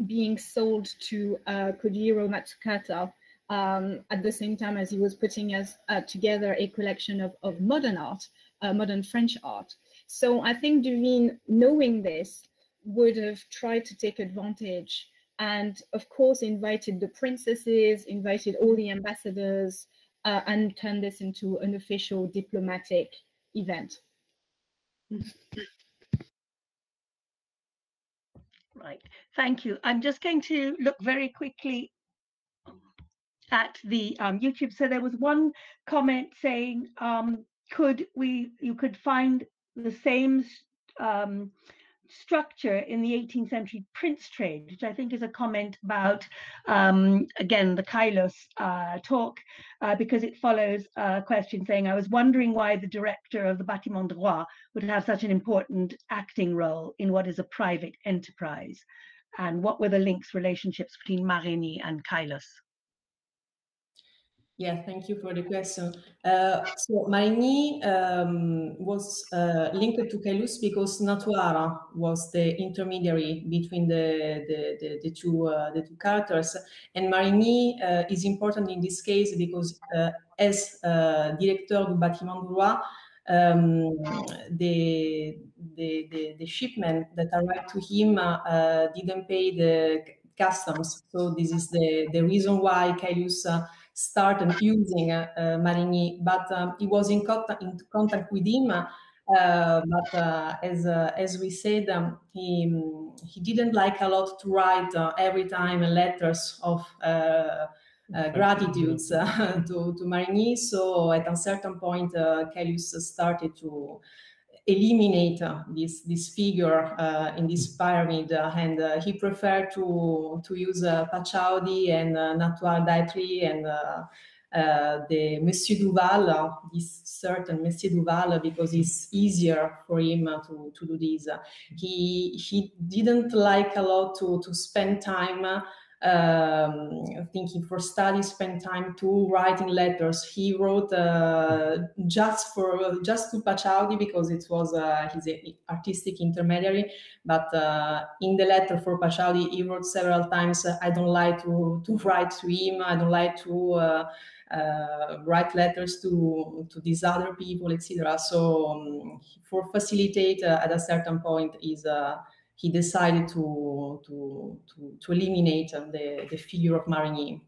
being sold to Kojiro Matsukata at the same time as he was putting together a collection of modern art, modern French art. So I think Devine, knowing this, would have tried to take advantage and, of course, invited the princesses, invited all the ambassadors, and turned this into an official diplomatic event. Right, thank you. I'm just going to look very quickly at the YouTube. So there was one comment saying, you could find the same structure in the 18th century prince trade, which I think is a comment about, again, the Calus talk, because it follows a question saying, I was wondering why the director of the Bâtiment de Roi would have such an important acting role in what is a private enterprise, and what were the relationships between Marigny and Calus? Yeah, thank you for the question. So Marigny was linked to Calus because Natoire was the intermediary between the two characters, and Marigny is important in this case because as directeur du Bâtiment du Roi, the shipment that arrived to him didn't pay the customs. So this is the reason why Calus started using Marigny, but he was in contact with him. But as we said, he didn't like a lot to write every time letters of gratitude to Marigny. So at a certain point, Calus started to eliminate this figure in this pyramid, and he preferred to use Pachaudi and Natoire d'Aitri and the Monsieur Duval, this certain Monsieur Duval, because it's easier for him to do this. He didn't like a lot to spend time thinking for study, spend time to writing letters. He wrote just to Pachaudi because it was his artistic intermediary. But in the letter for Pachaudi, he wrote several times, "I don't like to write to him. I don't like to write letters to these other people, etc." So for facilitate, at a certain point, he decided to eliminate the figure of Marigny.